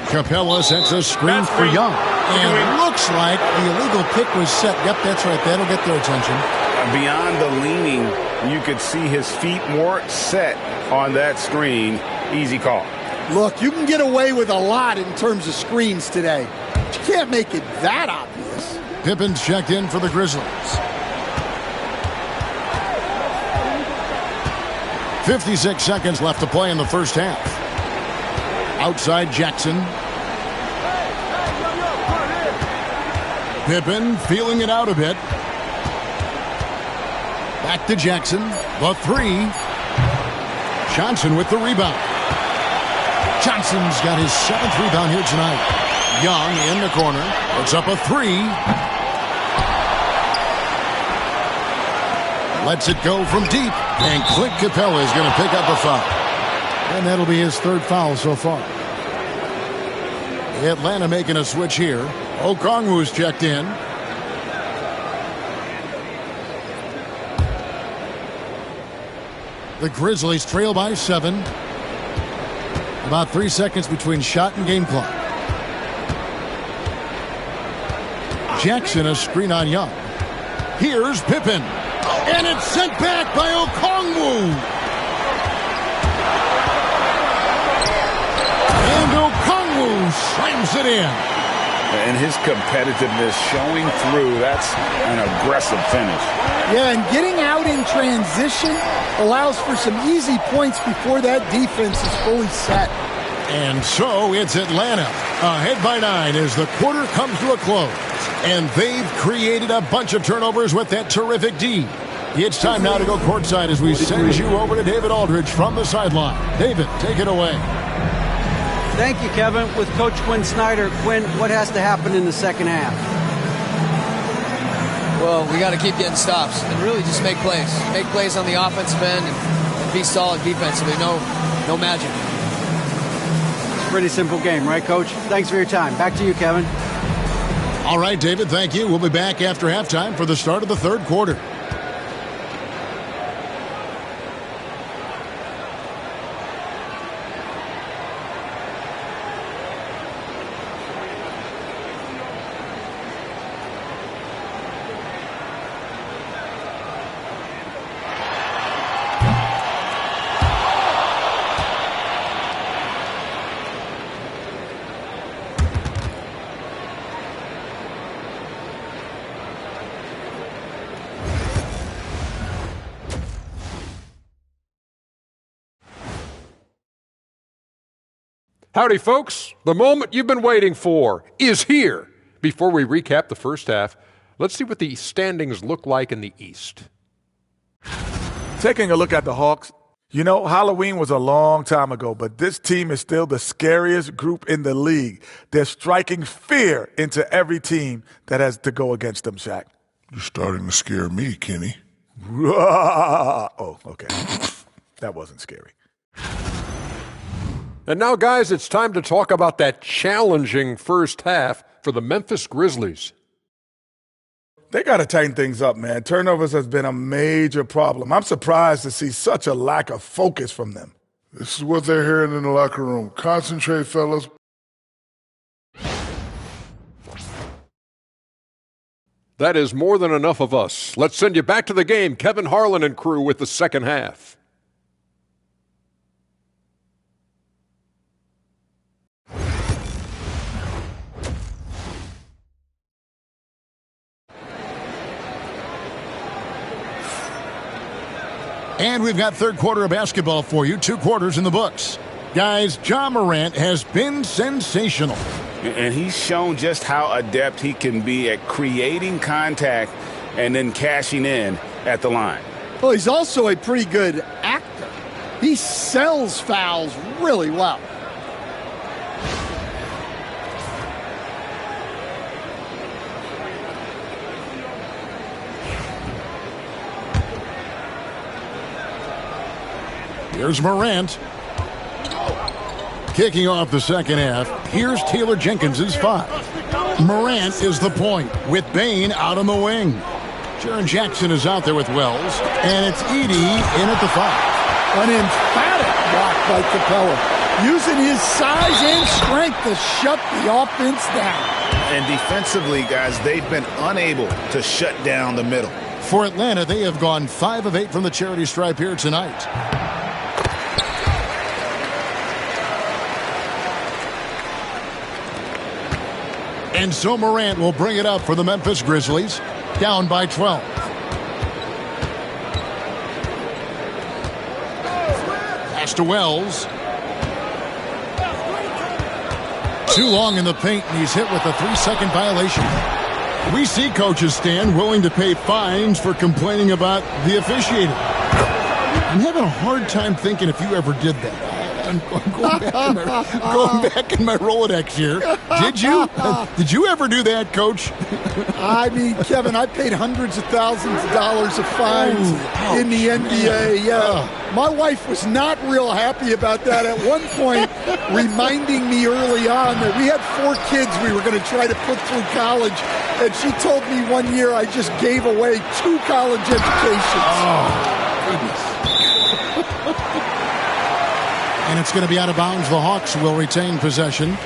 Capella sets a screen for Young. And it looks like the illegal pick was set. Yep, that's right. That'll get their attention. Beyond the leaning, you could see his feet more set on that screen. Easy call. Look, you can get away with a lot in terms of screens today. But you can't make it that obvious. Pippen's checked in for the Grizzlies. 56 seconds left to play in the first half. Outside Jackson. Pippen feeling it out a bit. Back to Jackson. The 3. Johnson with the rebound. Johnson's got his 7th rebound here tonight. Young in the corner. Puts up a 3. Lets it go from deep. And Clint Capella is going to pick up a foul. And that'll be his 3rd foul so far. Atlanta making a switch here. Okongwu's checked in. The Grizzlies trail by 7. About 3 seconds between shot and game clock. Jackson a screen on Young. Here's Pippen. And it's sent back by Okongwu. And Okongwu slams it in. And his competitiveness showing through. That's an aggressive finish. Yeah, and getting out in transition allows for some easy points before that defense is fully set. And so it's Atlanta ahead by 9 as the quarter comes to a close. And they've created a bunch of turnovers with that terrific D. It's time now to go courtside as we send you over to David Aldridge from the sideline. David, take it away. Thank you, Kevin. With Coach Quinn Snyder, Quinn, what has to happen in the second half? Well, we got to keep getting stops and really just make plays. Make plays on the offensive end and be solid defensively. No magic. Pretty simple game, right, Coach? Thanks for your time. Back to you, Kevin. All right, David, thank you. We'll be back after halftime for the start of the 3rd quarter. Howdy, folks. The moment you've been waiting for is here. Before we recap the first half, let's see what the standings look like in the East. Taking a look at the Hawks, you know, Halloween was a long time ago, but this team is still the scariest group in the league. They're striking fear into every team that has to go against them, Shaq. You're starting to scare me, Kenny. Oh, okay. That wasn't scary. And now, guys, it's time to talk about that challenging first half for the Memphis Grizzlies. They got to tighten things up, man. Turnovers has been a major problem. I'm surprised to see such a lack of focus from them. This is what they're hearing in the locker room. Concentrate, fellas. That is more than enough of us. Let's send you back to the game. Kevin Harlan and crew with the second half. And we've got 3rd quarter of basketball for you. 2 quarters in the books. Guys, Ja Morant has been sensational. And he's shown just how adept he can be at creating contact and then cashing in at the line. Well, he's also a pretty good actor. He sells fouls really well. Here's Morant. Kicking off the second half, here's Taylor Jenkins' 5. Morant is the point with Bain out on the wing. Jaren Jackson is out there with Wells, and it's Edey in at the 5. An emphatic block by Capella, using his size and strength to shut the offense down. And defensively, guys, they've been unable to shut down the middle. For Atlanta, they have gone 5 of 8 from the charity stripe here tonight. And so Morant will bring it up for the Memphis Grizzlies, down by 12. Pass to Wells. Too long in the paint, and he's hit with a 3-second violation. We see coaches stand willing to pay fines for complaining about the officiating. I'm having a hard time thinking if you ever did that. I'm going back in my Rolodex here. Did you? Did you ever do that, Coach? I mean, Kevin, I paid hundreds of thousands of dollars of fines in the NBA. Yeah. My wife was not real happy about that at one point, reminding me early on that we had 4 kids we were going to try to put through college. And she told me one year I just gave away 2 college educations. Oh, goodness. And it's going to be out of bounds. The Hawks will retain possession.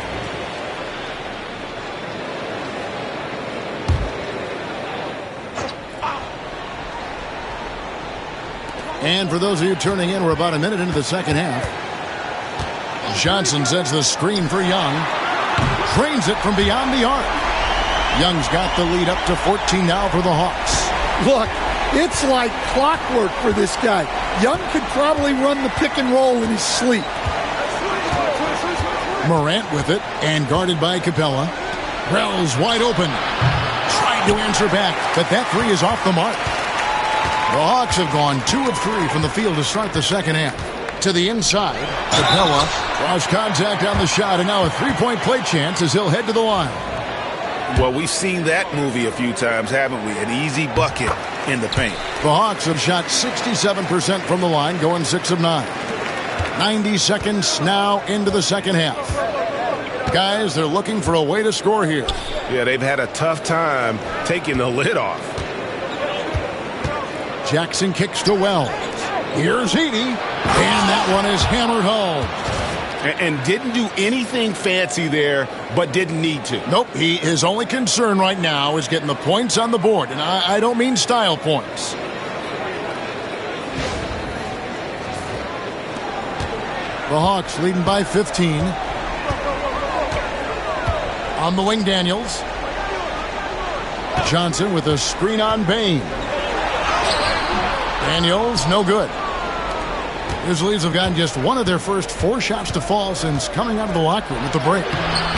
And for those of you turning in, we're about a minute into the second half. Johnson sets the screen for Young. Drains it from beyond the arc. Young's got the lead up to 14 now for the Hawks. Look, it's like clockwork for this guy. Young could probably run the pick and roll in his sleep. Morant with it and guarded by Capella. Wells wide open. Tried to answer back, but that 3 is off the mark. The Hawks have gone 2 of 3 from the field to start the second half. To the inside, Capella draws contact on the shot, and now a 3-point play chance as he'll head to the line. Well, we've seen that movie a few times, haven't we? An easy bucket in the paint. The Hawks have shot 67% from the line, going 6 of 9. 90 seconds now into the second half. Guys, they're looking for a way to score here. Yeah, they've had a tough time taking the lid off. Jackson kicks to Wells. Here's Heaney, and that one is hammered home. And didn't do anything fancy there, but didn't need to. Nope, his only concern right now is getting the points on the board, and I don't mean style points. The Hawks leading by 15. On the wing, Daniels. Johnson with a screen on Bain. Daniels, no good. Grizzlies have gotten just 1 of their first 4 shots to fall since coming out of the locker room at the break.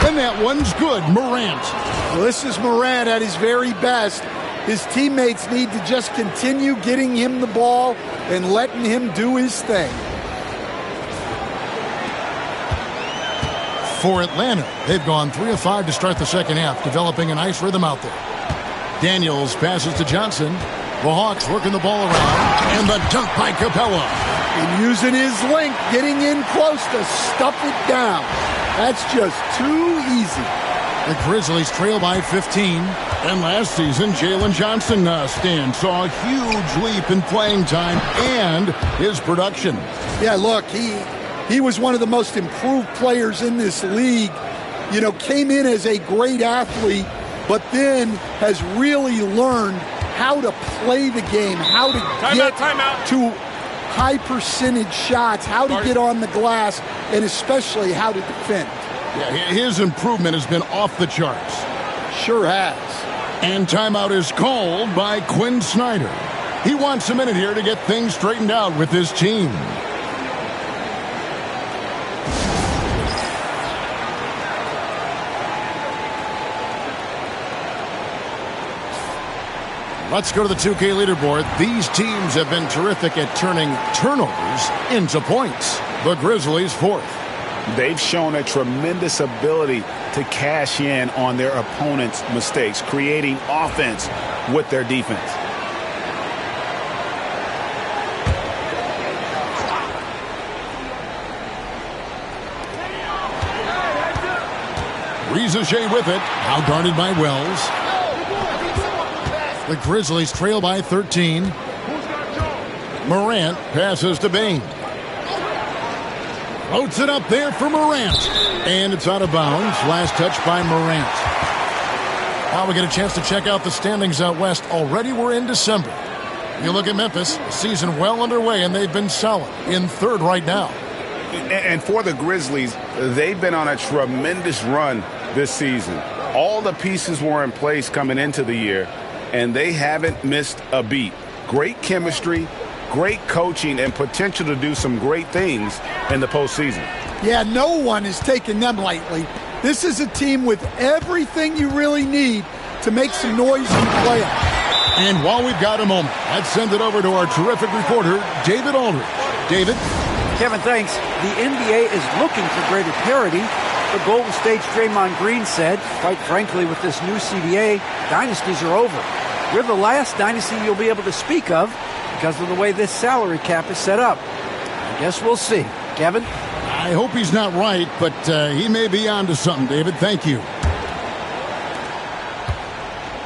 And that one's good. Morant. Well, this is Morant at his very best. His teammates need to just continue getting him the ball and letting him do his thing. For Atlanta, they've gone 3 of 5 to start the second half, developing a nice rhythm out there. Daniels passes to Johnson. The Hawks working the ball around, and the dunk by Capella. And using his length, getting in close to stuff it down. That's just too easy. The Grizzlies trail by 15. And last season, Jalen Johnson saw a huge leap in playing time and his production. Yeah, look, he was one of the most improved players in this league. You know, came in as a great athlete, but then has really learned how to play the game, how to get to high percentage shots, how to get on the glass, and especially how to defend. Yeah, his improvement has been off the charts. Sure has. And timeout is called by Quinn Snyder. He wants a minute here to get things straightened out with his team. Let's go to the 2K leaderboard. These teams have been terrific at turning turnovers into points. The Grizzlies 4th. They've shown a tremendous ability to cash in on their opponent's mistakes, creating offense with their defense. Rizajay with it, now guarded by Wells. The Grizzlies trail by 13. Morant passes to Bain. Floats it up there for Morant. And it's out of bounds. Last touch by Morant. Now we get a chance to check out the standings out west. Already we're in December. You look at Memphis, season well underway, and they've been solid in 3rd right now. And for the Grizzlies, they've been on a tremendous run this season. All the pieces were in place coming into the year, and they haven't missed a beat. Great chemistry, great coaching, and potential to do some great things in the postseason. Yeah, no one is taking them lightly. This is a team with everything you really need to make some noise in the playoffs. And while we've got a moment, let's send it over to our terrific reporter, David Aldridge. David? Kevin, thanks. The NBA is looking for greater parity. The Golden State's Draymond Green said, quite frankly, with this new CBA, dynasties are over. We're the last dynasty you'll be able to speak of because of the way this salary cap is set up. I guess we'll see. Kevin? I hope he's not right, but he may be onto something, David. Thank you.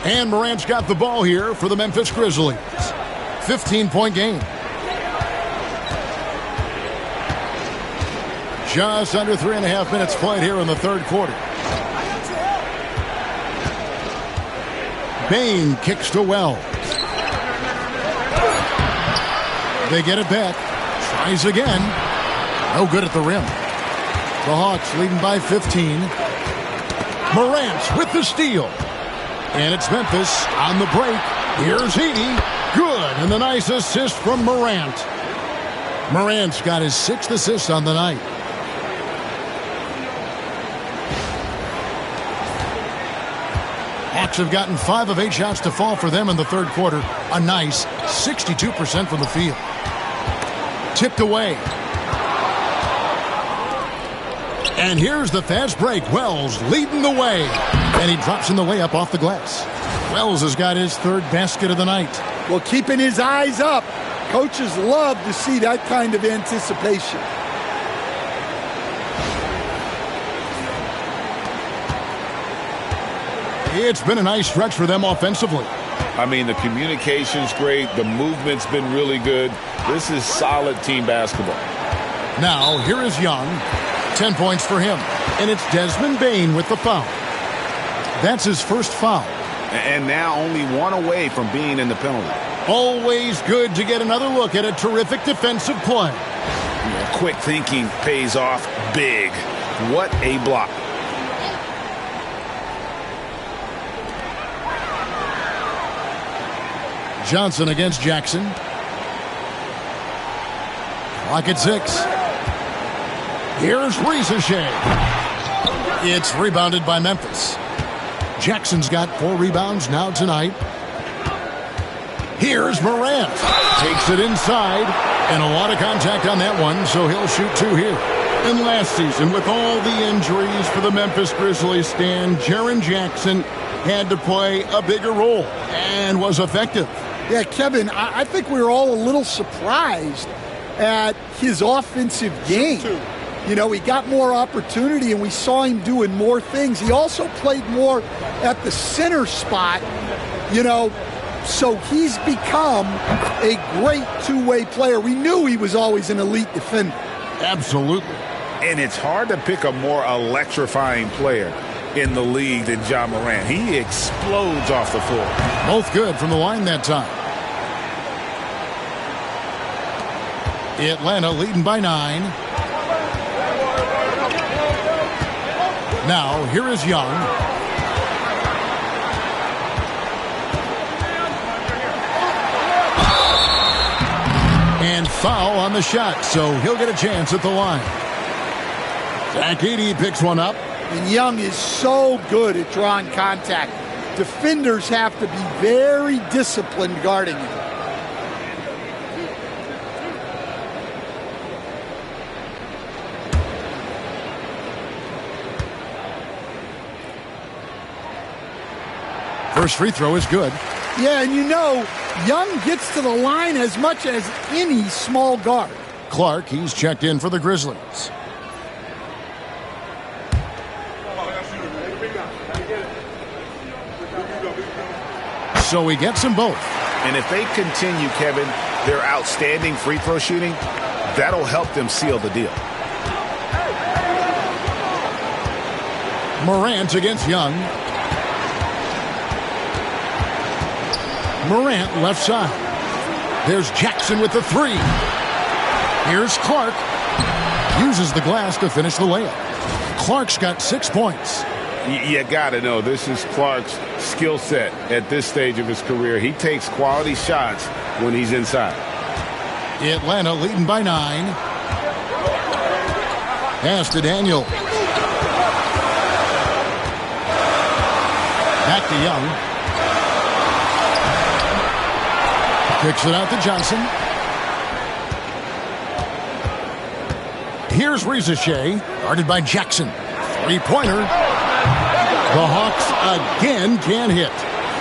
And Morant's got the ball here for the Memphis Grizzlies. 15-point game. Just under 3.5 minutes played here in the third quarter. Bain kicks to Wells. They get it back. Tries again. No good at the rim. The Hawks leading by 15. Morant with the steal. And it's Memphis on the break. Here's Heaney. Good. And the nice assist from Morant. Morant's got his 6th assist on the night. Hawks have gotten 5 of 8 shots to fall for them in the third quarter. A nice 62% from the field. Tipped away. And here's the fast break. Wells leading the way. And he drops in the way up off the glass. Wells has got his 3rd basket of the night. Well, keeping his eyes up. Coaches love to see that kind of anticipation. It's been a nice stretch for them offensively. I mean, the communication's great. The movement's been really good. This is solid team basketball. Now, here is Young. 10 points for him. And it's Desmond Bain with the foul. That's his first foul. And now only 1 away from being in the penalty. Always good to get another look at a terrific defensive play. Quick thinking pays off big. What a block. Johnson against Jackson. Clock at 6. Here's Ricochet. It's rebounded by Memphis. Jackson's got 4 rebounds now tonight. Here's Morant. Takes it inside. And a lot of contact on that one, so he'll shoot 2 here. And last season, with all the injuries for the Memphis Grizzlies, Stan, Jaren Jackson had to play a bigger role and was effective. Yeah, Kevin, I think we were all a little surprised at his offensive game. You know, he got more opportunity, and we saw him doing more things. He also played more at the center spot, you know, so he's become a great two-way player. We knew he was always an elite defender. Absolutely. And it's hard to pick a more electrifying player in the league than Ja Morant. He explodes off the floor. Both good from the line that time. Atlanta leading by 9. Now, here is Young. And foul on the shot, so he'll get a chance at the line. Zach Edey picks one up. And Young is so good at drawing contact. Defenders have to be very disciplined guarding him. First free throw is good. Yeah, and you know, Young gets to the line as much as any small guard. Clark, he's checked in for the Grizzlies. So he gets them both. And if they continue, Kevin, their outstanding free throw shooting, that'll help them seal the deal. Morant against Young. Morant left side. There's Jackson with the 3. Here's Clark. Uses the glass to finish the layup. Clark's got 6 points. You got to know, this is Clark's skill set at this stage of his career. He takes quality shots when he's inside. Atlanta leading by 9. Pass to Daniel. Back to Young. Kicks it out to Johnson. Here's Rizachet, guarded by Jackson. Three-pointer. The Hawks again can't hit.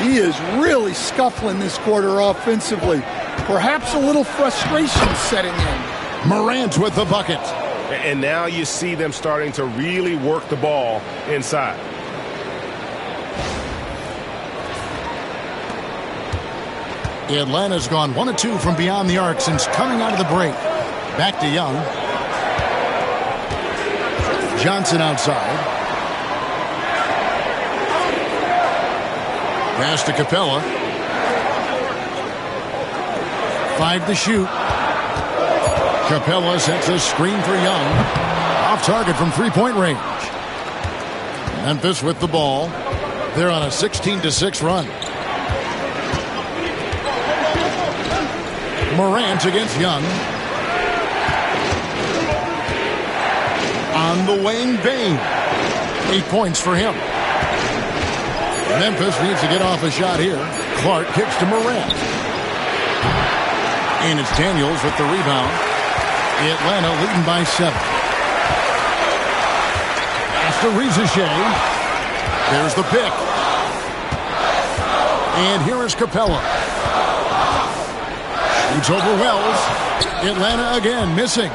He is really scuffling this quarter offensively. Perhaps a little frustration setting in. Morant with the bucket. And now you see them starting to really work the ball inside. Atlanta's gone 1 of 2 from beyond the arc since coming out of the break. Back to Young. Johnson outside. Pass to Capella. 5 to shoot. Capella sets a screen for Young. Off target from three-point range. Memphis with the ball. They're on a 16-6 run. Morant against Young. On the wing, Bane. 8 points for him. Memphis needs to get off a shot here. Clark kicks to Morant. And it's Daniels with the rebound. Atlanta leading by 7. Pass to Rizachet. There's the pick. And here is Capella. Shoots over Wells. Atlanta again missing.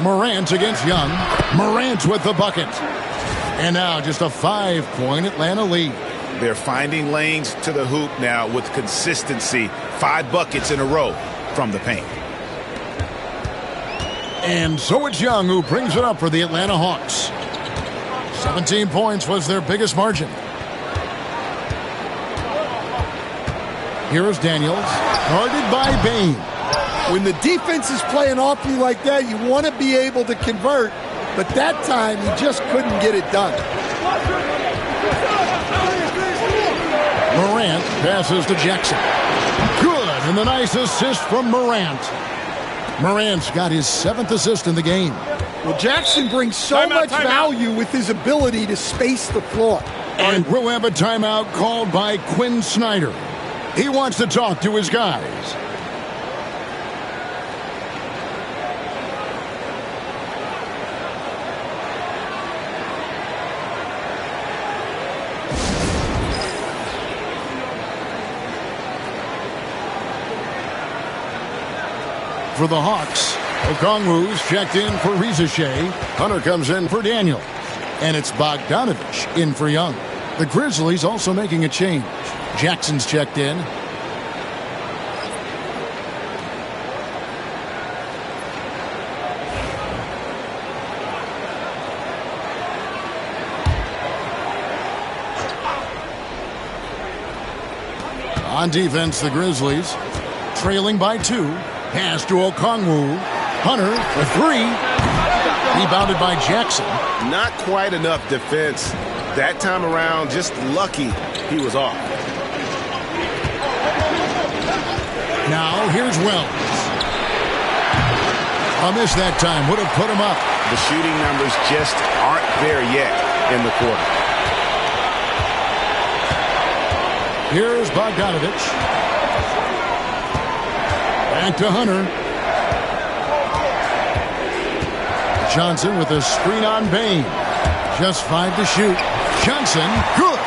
Morant against Young. Morant with the bucket. And now just a 5-point Atlanta lead. They're finding lanes to the hoop now with consistency. 5 buckets in a row from the paint. And so it's Young who brings it up for the Atlanta Hawks. 17 points was their biggest margin. Here is Daniels, guarded by Bane. When the defense is playing off you like that, you want to be able to convert, but that time he just couldn't get it done. Morant passes to Jackson. Good, and the nice assist from Morant. Morant's got his 7th assist in the game. Well, Jackson brings so much value with his ability to space the floor. And we'll have a timeout called by Quinn Snyder. He wants to talk to his guys. For the Hawks, Okongwu's checked in for Rizachet. Hunter comes in for Daniel. And it's Bogdanovich in for Young. The Grizzlies also making a change. Jackson's checked in. On defense, the Grizzlies trailing by 2. Pass to Okongwu. Hunter for 3. Rebounded by Jackson. Not quite enough defense that time around. Just lucky he was off. Now here's Wells. A miss that time would have put him up. The shooting numbers just aren't there yet in the quarter. Here's Bogdanovich. Back to Hunter. Johnson with a screen on Bane. Just 5 to shoot. Johnson, good.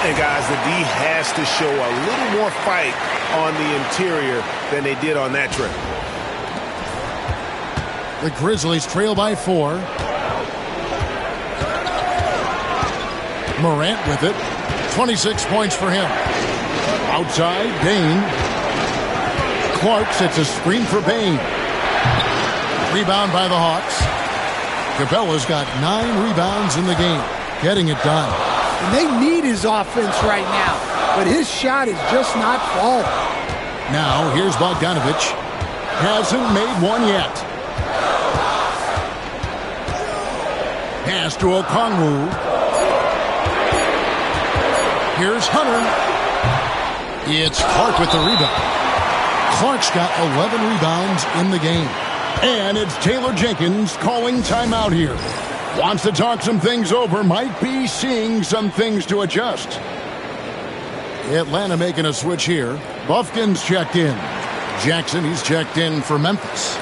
And guys, the D has to show a little more fight on the interior than they did on that trip. The Grizzlies trail by 4. Morant with it. 26 points for him. Outside, Bane. Clark sets a screen for Bane. Rebound by the Hawks. Capella's got 9 rebounds in the game. Getting it done. And they need his offense right now, but his shot is just not falling. Now, here's Bogdanovich. Hasn't made one yet. Pass to Okongwu. Here's Hunter. It's Clark with the rebound. Clark's got 11 rebounds in the game. And it's Taylor Jenkins calling timeout here. Wants to talk some things over. Might be seeing some things to adjust. Atlanta making a switch here. Buffkin's checked in. Jackson, he's checked in for Memphis.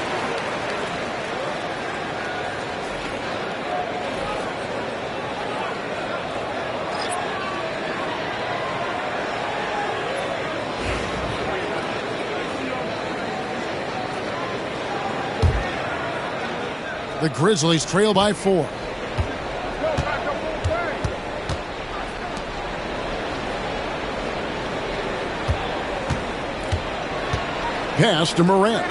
The Grizzlies trail by 4. Pass to Morant.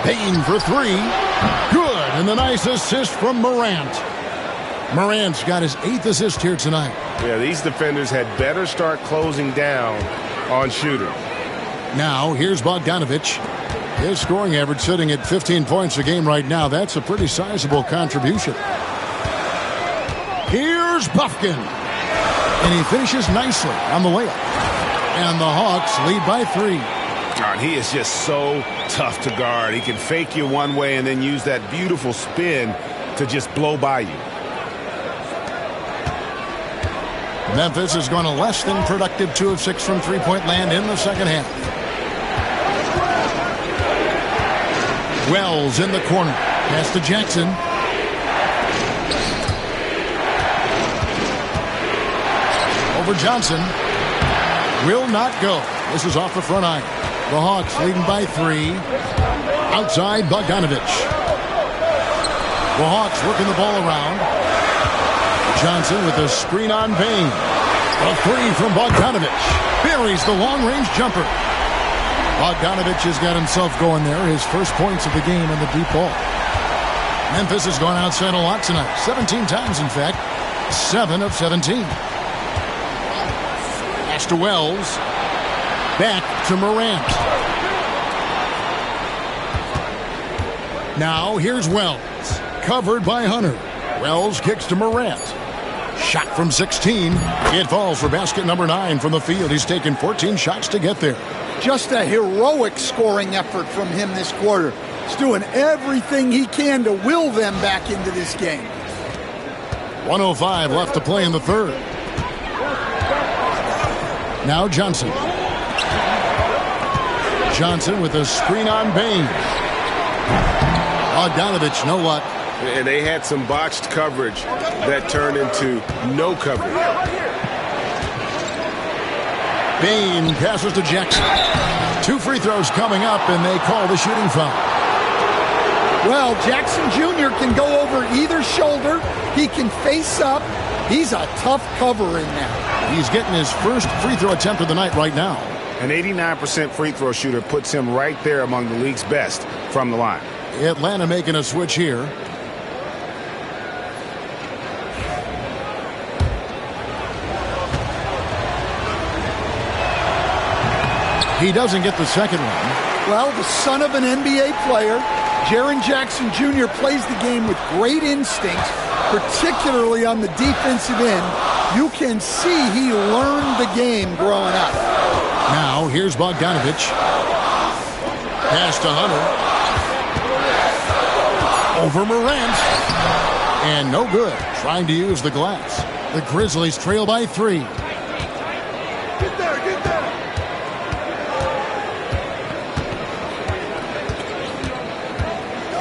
Payne for 3. Good, and the nice assist from Morant. Morant's got his 8th assist here tonight. Yeah, these defenders had better start closing down on shooters. Now, here's Bogdanovich. His scoring average sitting at 15 points a game right now. That's a pretty sizable contribution. Here's Buffkin. And he finishes nicely on the layup. And the Hawks lead by 3. God, he is just so tough to guard. He can fake you one way and then use that beautiful spin to just blow by you. Memphis has gone a less than productive 2 of 6 from three-point land in the second half. Wells in the corner. Pass to Jackson. Over Johnson. Will not go. This is off the front iron. The Hawks leading by 3. Outside Bogdanovich. The Hawks working the ball around. Johnson with a screen on Payne. A 3 from Bogdanovich. Buries the long-range jumper. Bogdanovich has got himself going there. His first points of the game in the deep ball. Memphis has gone outside a lot tonight. 17 times, in fact. 7 of 17. Pass to Wells. Back to Morant. Now here's Wells. Covered by Hunter. Wells kicks to Morant. Shot from 16. It falls for basket number 9 from the field. He's taken 14 shots to get there. Just a heroic scoring effort from him this quarter. He's doing everything he can to will them back into this game. 1:05 left to play in the third. Now Johnson. Johnson with a screen on Payne. Bogdanovich, no luck. And they had some botched coverage that turned into no coverage. Payne passes to Jackson. 2 free throws coming up, and they call the shooting foul. Well, Jackson Jr. can go over either shoulder. He can face up. He's a tough cover in there. He's getting his first free throw attempt of the night right now. An 89% free throw shooter puts him right there among the league's best from the line. Atlanta making a switch here. He doesn't get the second one. Well, the son of an NBA player, Jaren Jackson Jr. plays the game with great instinct, particularly on the defensive end. You can see he learned the game growing up. Now, here's Bogdanovich. Pass to Hunter. Over Morant. And no good. Trying to use the glass. The Grizzlies trail by 3.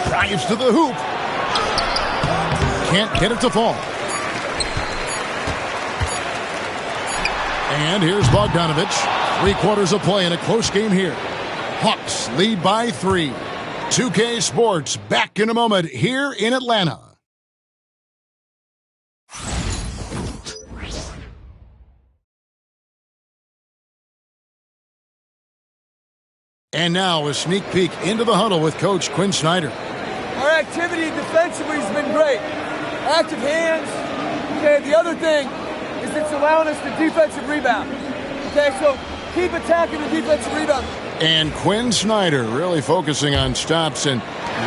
Drives to the hoop. Can't get it to fall. And here's Bogdanovich. 3/4 of play in a close game here. Hawks lead by 3. 2K Sports back in a moment here in Atlanta. And now a sneak peek into the huddle with Coach Quinn Snyder. Our activity defensively has been great. Active hands. Okay, the other thing is it's allowing us to defensive rebound. Okay, so keep attacking the defensive rebound. And Quinn Snyder really focusing on stops and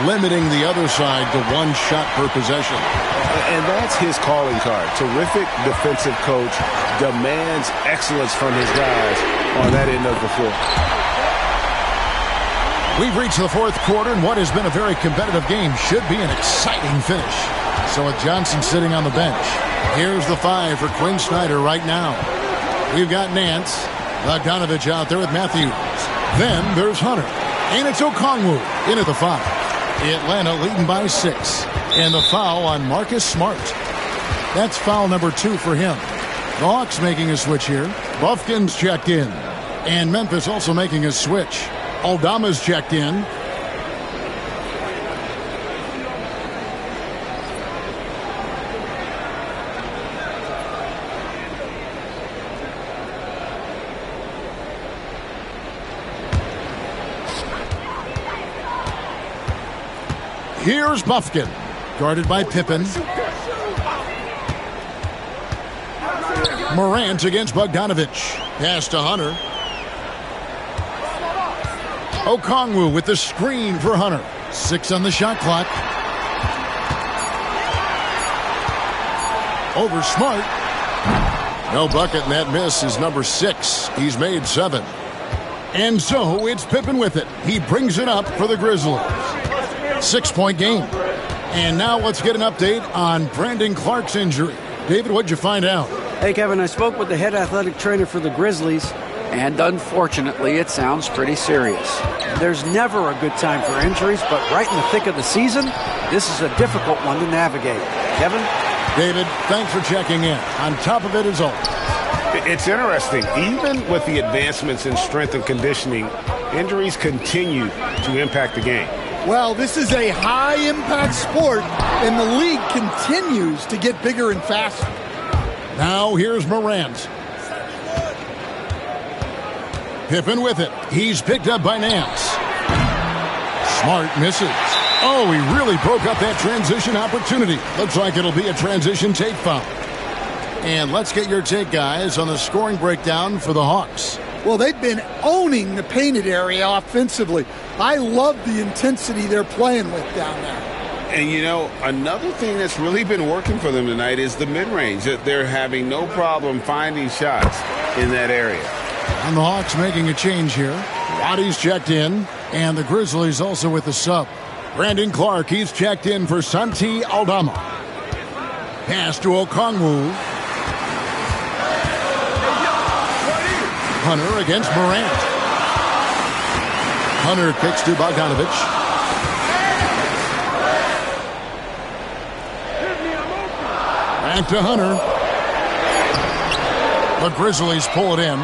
limiting the other side to 1 shot per possession. And that's his calling card. Terrific defensive coach, demands excellence from his guys on that end of the floor. We've reached the 4th quarter, and what has been a very competitive game should be an exciting finish. So with Johnson sitting on the bench, here's the 5 for Quinn Snyder right now. We've got Nance. Bogdanovich out there with Matthews. Then there's Hunter. And it's Okongwu in at the foul. Atlanta leading by 6. And the foul on Marcus Smart. That's foul number 2 for him. The Hawks making a switch here. Buffkin's checked in. And Memphis also making a switch. Aldama's checked in. Here's Buffkin, guarded by Pippen. Morant against Bogdanovich. Pass to Hunter. Okongwu with the screen for Hunter. 6 on the shot clock. Over Smart. No bucket, and that miss is number 6. He's made 7. And so it's Pippen with it. He brings it up for the Grizzlies. 6-point game. And now let's get an update on Brandon Clark's injury. David, what'd you find out? Hey, Kevin, I spoke with the head athletic trainer for the Grizzlies, and unfortunately, it sounds pretty serious. There's never a good time for injuries, but right in the thick of the season, this is a difficult one to navigate. Kevin? David, thanks for checking in. On top of it is all. It's interesting. Even with the advancements in strength and conditioning, injuries continue to impact the game. Well, this is a high-impact sport, and the league continues to get bigger and faster. Now here's Morant. Pippen with it. He's picked up by Nance. Smart misses. Oh, he really broke up that transition opportunity. Looks like it'll be a transition take foul. And let's get your take, guys, on the scoring breakdown for the Hawks. Well, they've been owning the painted area offensively. I love the intensity they're playing with down there. And, you know, another thing that's really been working for them tonight is the mid-range. They're having no problem finding shots in that area. And the Hawks making a change here. Roddy's checked in, and the Grizzlies also with the sub. Brandon Clark, he's checked in for Santi Aldama. Pass to Okongwu. Hunter against Morant. Hunter kicks to Bogdanovich. Back to Hunter. The Grizzlies pull it in.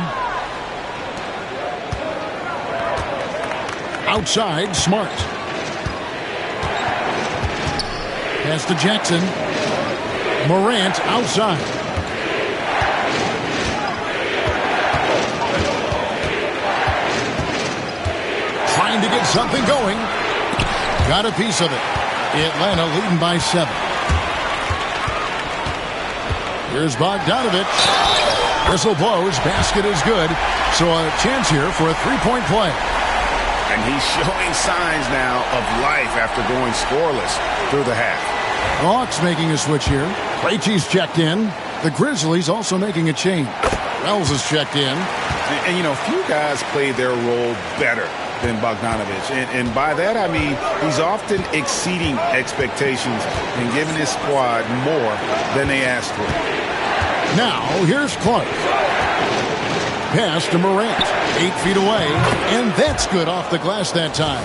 Outside, Smart. Pass to Jackson. Morant outside. Trying to get something going. Got a piece of it. Atlanta leading by 7. Here's Bogdanovich. Whistle blows. Basket is good. So a chance here for a three-point play. And he's showing signs now of life after going scoreless through the half. The Hawks making a switch here. Krejci's checked in. The Grizzlies also making a change. Wells is checked in. And you know, few guys played their role better than Bogdanovich. And by that, I mean he's often exceeding expectations and giving his squad more than they asked for. Now, here's Clark. Pass to Morant. 8 feet away, and that's good off the glass that time.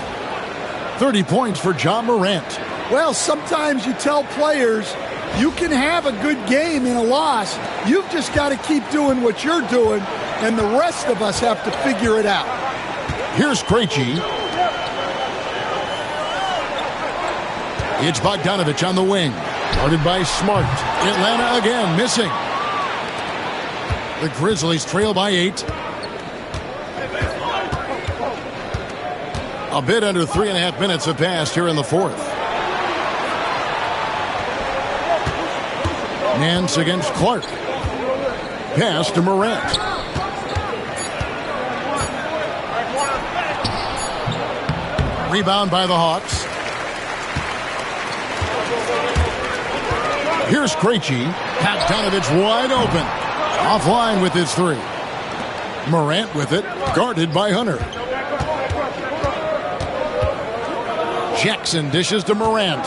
30 points for John Morant. Well, sometimes you tell players you can have a good game in a loss. You've just got to keep doing what you're doing, and the rest of us have to figure it out. Here's Krejci. It's Bogdanovich on the wing. Guarded by Smart. Atlanta again missing. The Grizzlies trail by 8. A bit under 3.5 minutes have passed here in the fourth. Nance against Clark. Pass to Morant. Rebound by the Hawks. Here's Krejci. Bogdanovich wide open. Offline with his 3. Morant with it. Guarded by Hunter. Jackson dishes to Morant.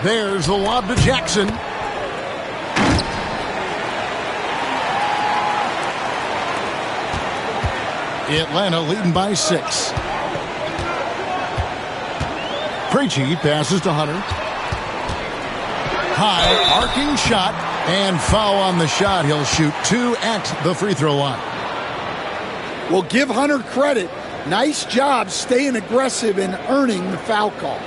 There's the lob to Jackson. Atlanta leading by 6. Krejci passes to Hunter. High arcing shot and foul on the shot. He'll shoot 2 at the free throw line. Well, give Hunter credit. Nice job staying aggressive and earning the foul call.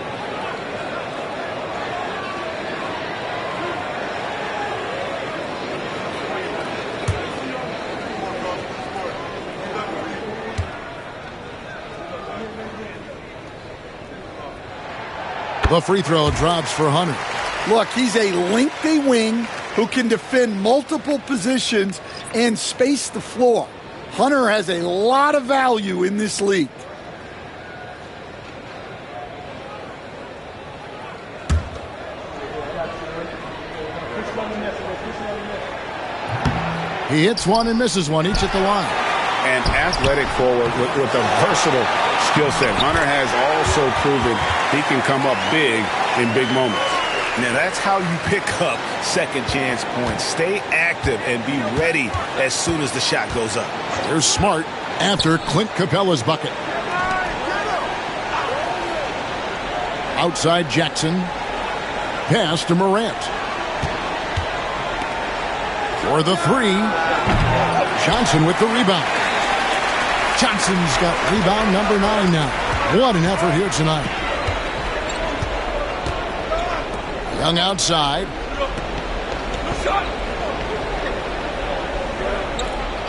The free throw drops for Hunter. Look, he's a lengthy wing who can defend multiple positions and space the floor. Hunter has a lot of value in this league. He hits one and misses one, each at the line. An athletic forward with a versatile skill set. Hunter has also proven he can come up big in big moments. Now that's how you pick up second chance points. Stay active and be ready as soon as the shot goes up. Here's Smart after Clint Capella's bucket. Outside Jackson. Pass to Morant. For the 3. Johnson with the rebound. Johnson's got rebound number 9 now. What an effort here tonight. Young outside.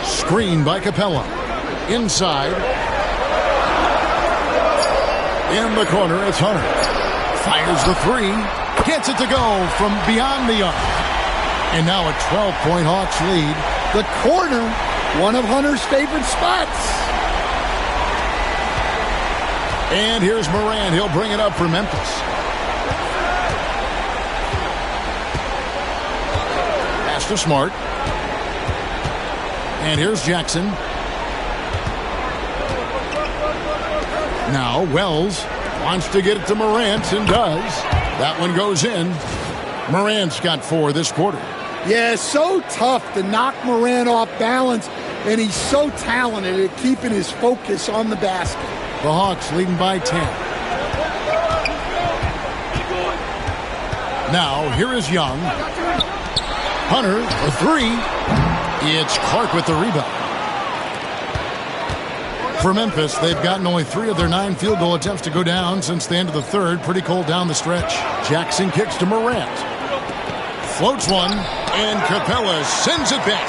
Screen by Capella. Inside. In the corner, it's Hunter. Fires the 3. Gets it to go from beyond the arc. And now a 12-point Hawks lead. The corner, one of Hunter's favorite spots. And here's Morant. He'll bring it up for Memphis. Pass to Smart. And here's Jackson. Now Wells wants to get it to Morant and does. That one goes in. Morant's got 4 this quarter. Yeah, so tough to knock Morant off balance, and he's so talented at keeping his focus on the basket. The Hawks leading by 10. Now, here is Young. Hunter, the 3. It's Clark with the rebound. For Memphis, they've gotten only 3 of their 9 field goal attempts to go down since the end of the third. Pretty cold down the stretch. Jackson kicks to Morant. Floats one, and Capella sends it back.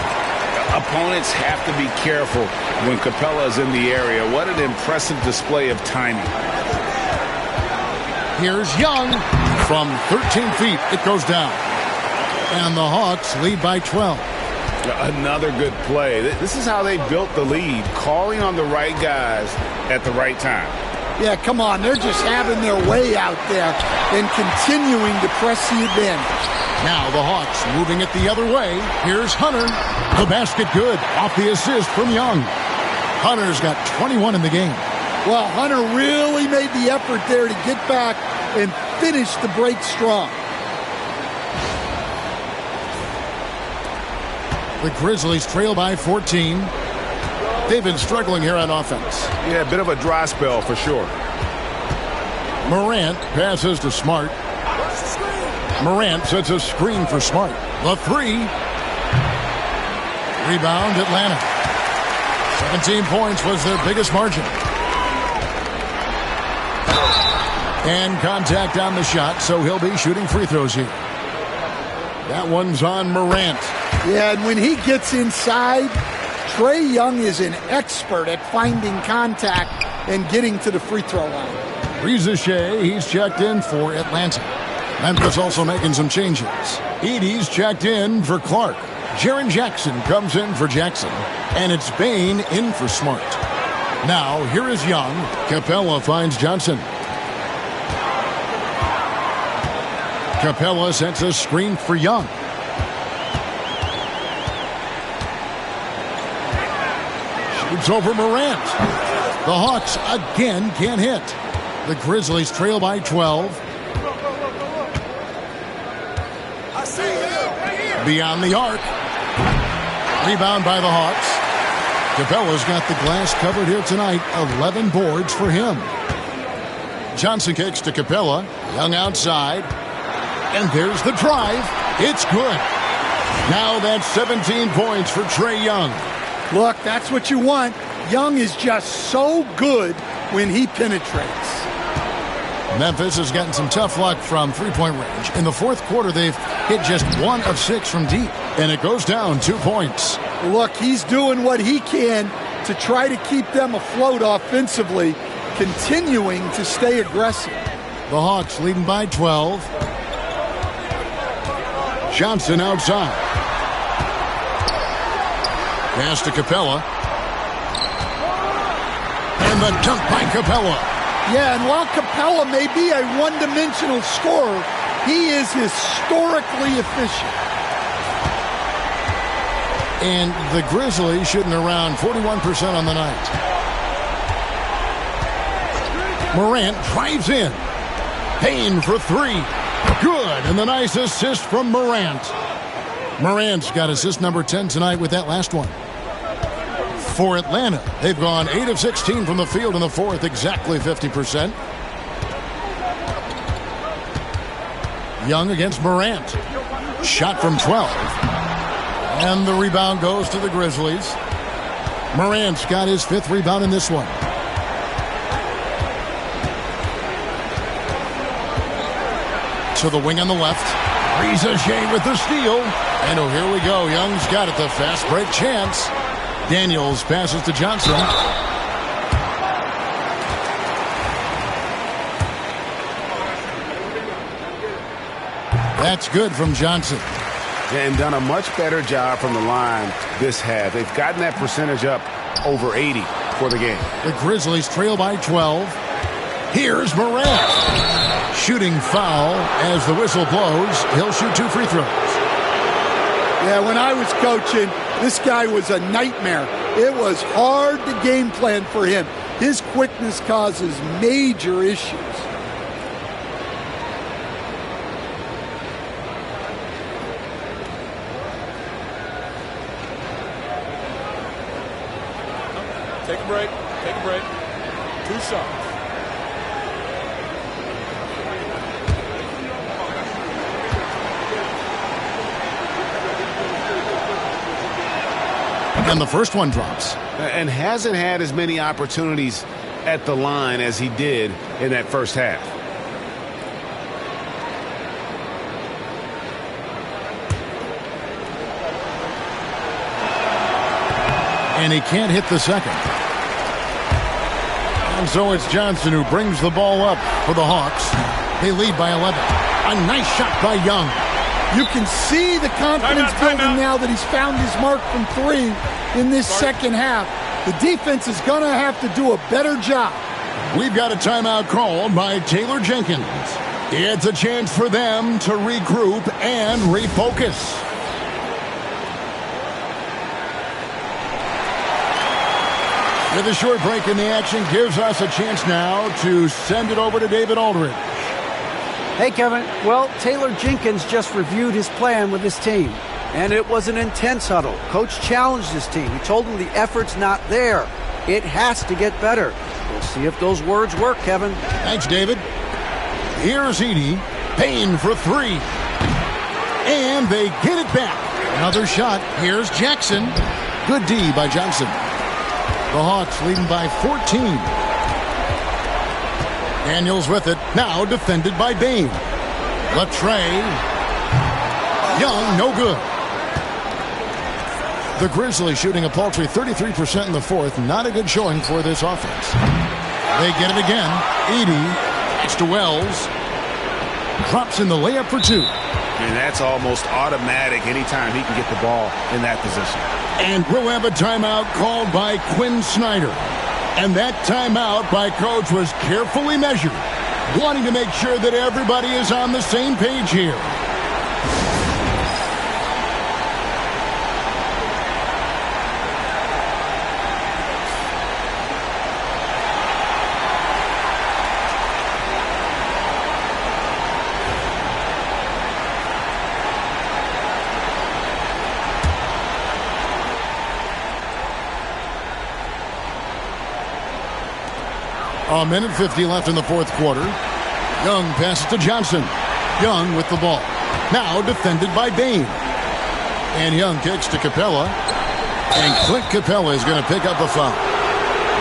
Opponents have to be careful when Capella is in the area. What an impressive display of timing. Here's Young. From 13 feet, it goes down. And the Hawks lead by 12. Another good play. This is how they built the lead, calling on the right guys at the right time. Yeah, come on. They're just having their way out there and continuing to press the advantage. Now the Hawks moving it the other way. Here's Hunter. The basket good off the assist from Young. Hunter's got 21 in the game. Well, Hunter really made the effort there to get back and finish the break strong. The Grizzlies trail by 14. They've been struggling here on offense. Yeah, a bit of a dry spell for sure. Morant passes to Smart. Morant sets a screen for Smart. The 3. Rebound, Atlanta. 17 points was their biggest margin. And contact on the shot, so he'll be shooting free throws here. That one's on Morant. Yeah, and when he gets inside, Trae Young is an expert at finding contact and getting to the free throw line. Ricochet, he's checked in for Atlanta. Memphis also making some changes. Edey's checked in for Clark. Jaren Jackson comes in for Jackson. And it's Bane in for Smart. Now, here is Young. Capella finds Johnson. Capella sets a screen for Young. Shoots over Morant. The Hawks again can't hit. The Grizzlies trail by 12. Beyond the arc. Rebound by the Hawks. Capella's got the glass covered here tonight. 11 boards for him. Johnson kicks to Capella. Young outside. And there's the drive. It's good. Now that's 17 points for Trae Young. Look, that's what you want. Young is just so good when he penetrates. Memphis has gotten some tough luck from three-point range. In the fourth quarter, they've hit just 1 of 6 from deep. And it goes down 2 points. Look, he's doing what he can to try to keep them afloat offensively, continuing to stay aggressive. The Hawks leading by 12. Johnson outside. Pass to Capella. And the dunk by Capella. Yeah, and while Capella may be a one-dimensional scorer, he is historically efficient. And the Grizzlies shooting around 41% on the night. Morant drives in. Payne for 3. Good, and the nice assist from Morant. Morant's got assist number 10 tonight with that last one. For Atlanta, they've gone 8 of 16 from the field in the fourth, exactly 50%. Young against Morant. Shot from 12. And the rebound goes to the Grizzlies. Morant's got his 5th rebound in this one. To the wing on the left. Reza Shea with the steal. And oh, here we go. Young's got it. The fast break chance. Daniels passes to Johnson. That's good from Johnson. And done a much better job from the line this half. They've gotten that percentage up over 80 for the game. The Grizzlies trail by 12. Here's Morant. Shooting foul as the whistle blows. He'll shoot 2 free throws. Yeah, when I was coaching, this guy was a nightmare. It was hard to game plan for him. His quickness causes major issues. Take a break. Take a break. 2 shots. And the first one drops. And hasn't had as many opportunities at the line as he did in that first half. And he can't hit the second. And so it's Johnson who brings the ball up for the Hawks. They lead by 11. A nice shot by Young. You can see the confidence building now that he's found his mark from 3 in this second half. The defense is going to have to do a better job. We've got a timeout called by Taylor Jenkins. It's a chance for them to regroup and refocus. With a short break in the action gives us a chance now to send it over to David Aldridge. Hey, Kevin. Well, Taylor Jenkins just reviewed his plan with his team, and it was an intense huddle. Coach challenged his team. He told them the effort's not there. It has to get better. We'll see if those words work, Kevin. Thanks, David. Here's Edey. Payne for 3. And they get it back. Another shot. Here's Jackson. Good D by Johnson. The Hawks leading by 14. Daniels with it. Now defended by Bain. Latrey. Young, no good. The Grizzlies shooting a paltry 33% in the fourth. Not a good showing for this offense. They get it again. Edey. Next to Wells. Drops in the layup for 2. And that's almost automatic anytime he can get the ball in that position. And we'll have a timeout called by Quinn Snyder. And that timeout by Coach was carefully measured, wanting to make sure that everybody is on the same page here. A minute 50 left in the fourth quarter. Young passes to Johnson. Young with the ball. Now defended by Bain. And Young kicks to Capella. And Clint Capella is going to pick up a foul.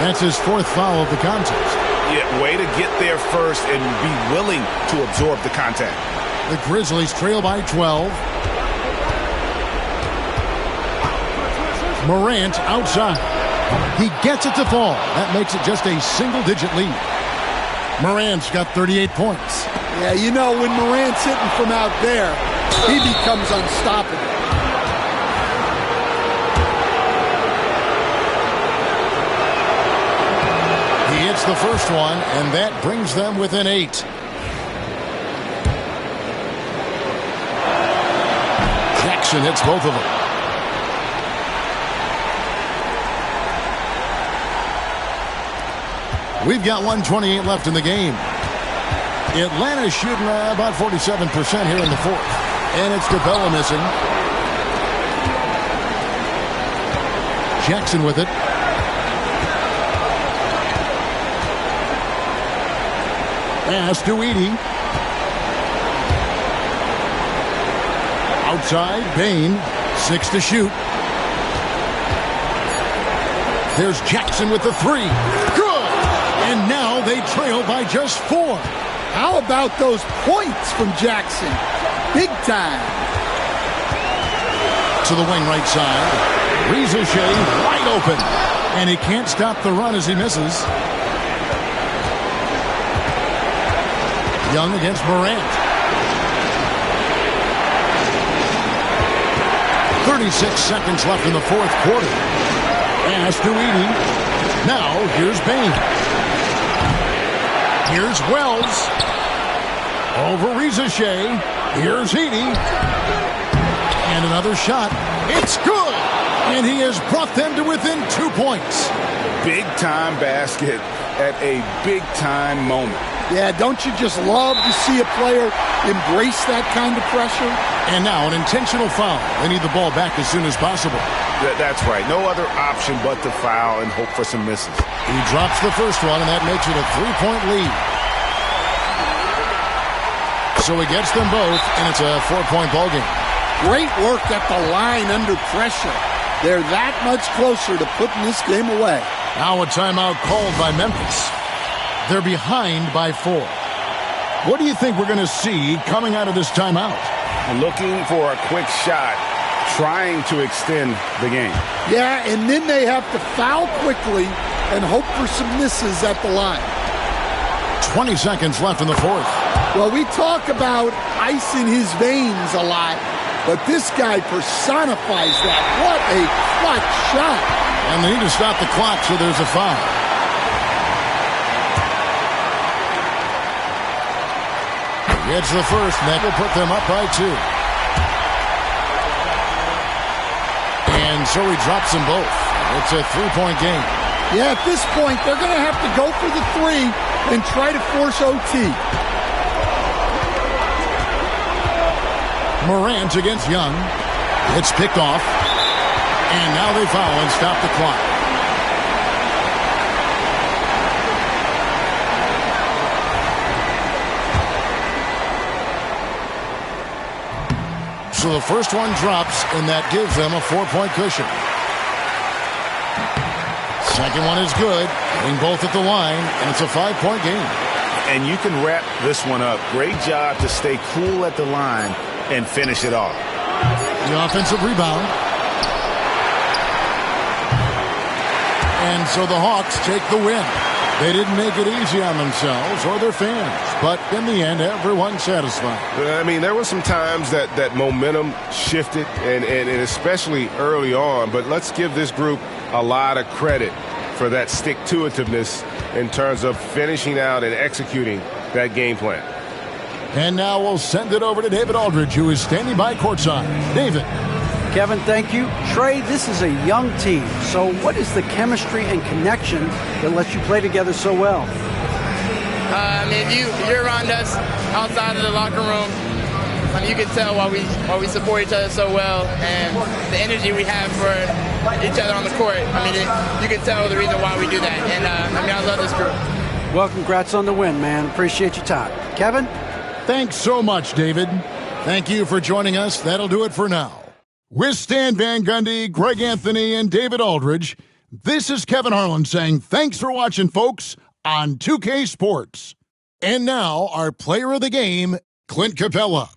That's his fourth foul of the contest. Yeah, way to get there first and be willing to absorb the contact. The Grizzlies trail by 12. Morant outside. He gets it to fall. That makes it just a single-digit lead. Morant's got 38 points. Yeah, you know, when Morant's hitting from out there, he becomes unstoppable. He hits the first one, and that brings them within 8. Jackson hits both of them. We've got 1:28 left in the game. Atlanta's shooting about 47% here in the fourth. And it's Capella missing. Jackson with it. Pass to Edey. Outside, Bain. 6 to shoot. There's Jackson with the 3. Good! And now they trail by just 4. How about those points from Jackson? Big time. To the wing right side. Rizouche wide open. And he can't stop the run as he misses. Young against Morant. 36 seconds left in the fourth quarter. Pass to Edey. Now here's Bain. Here's Wells. Over Rizouche. Here's Edey. And another shot. It's good. And he has brought them to within 2 points. Big time basket at a big time moment. Yeah, don't you just love to see a player embrace that kind of pressure? And now an intentional foul. They need the ball back as soon as possible. That's right. No other option but to foul and hope for some misses. He drops the first one, and that makes it a 3-point lead. So he gets them both, and it's a 4-point ball game. Great work at the line under pressure. They're that much closer to putting this game away. Now a timeout called by Memphis. They're behind by 4. What do you think we're going to see coming out of this timeout? Looking for a quick shot, trying to extend the game. Yeah, and then they have to foul quickly and hope for some misses at the line. 20 seconds left in the fourth. Well, we talk about ice in his veins a lot, but this guy personifies that. What a clutch shot. And they need to stop the clock, so there's a foul. Gets the first, and that will put them up by 2. And so he drops them both. It's a 3-point game. Yeah, at this point, they're going to have to go for the 3 and try to force OT. Morant against Young. It's picked off. And now they foul and stop the clock. So the first one drops, and that gives them a 4-point cushion. Second one is good, getting both at the line, and it's a 5-point game. And you can wrap this one up. Great job to stay cool at the line and finish it off. The offensive rebound. And so the Hawks take the win. They didn't make it easy on themselves or their fans, but in the end, everyone's satisfied. I mean, there were some times that momentum shifted, and especially early on, but let's give this group a lot of credit for that stick-to-itiveness in terms of finishing out and executing that game plan. And now we'll send it over to David Aldridge, who is standing by courtside. David. Kevin, thank you. Trey, this is a young team. So what is the chemistry and connection that lets you play together so well? I mean, you're around us outside of the locker room. I mean, you can tell why we support each other so well, and the energy we have for each other on the court. I mean, you can tell the reason why we do that. And I mean, I love this group. Well, congrats on the win, man. Appreciate your time. Kevin? Thanks so much, David. Thank you for joining us. That'll do it for now. With Stan Van Gundy, Greg Anthony, and David Aldridge, this is Kevin Harlan saying thanks for watching, folks, on 2K Sports. And now, our player of the game, Clint Capella.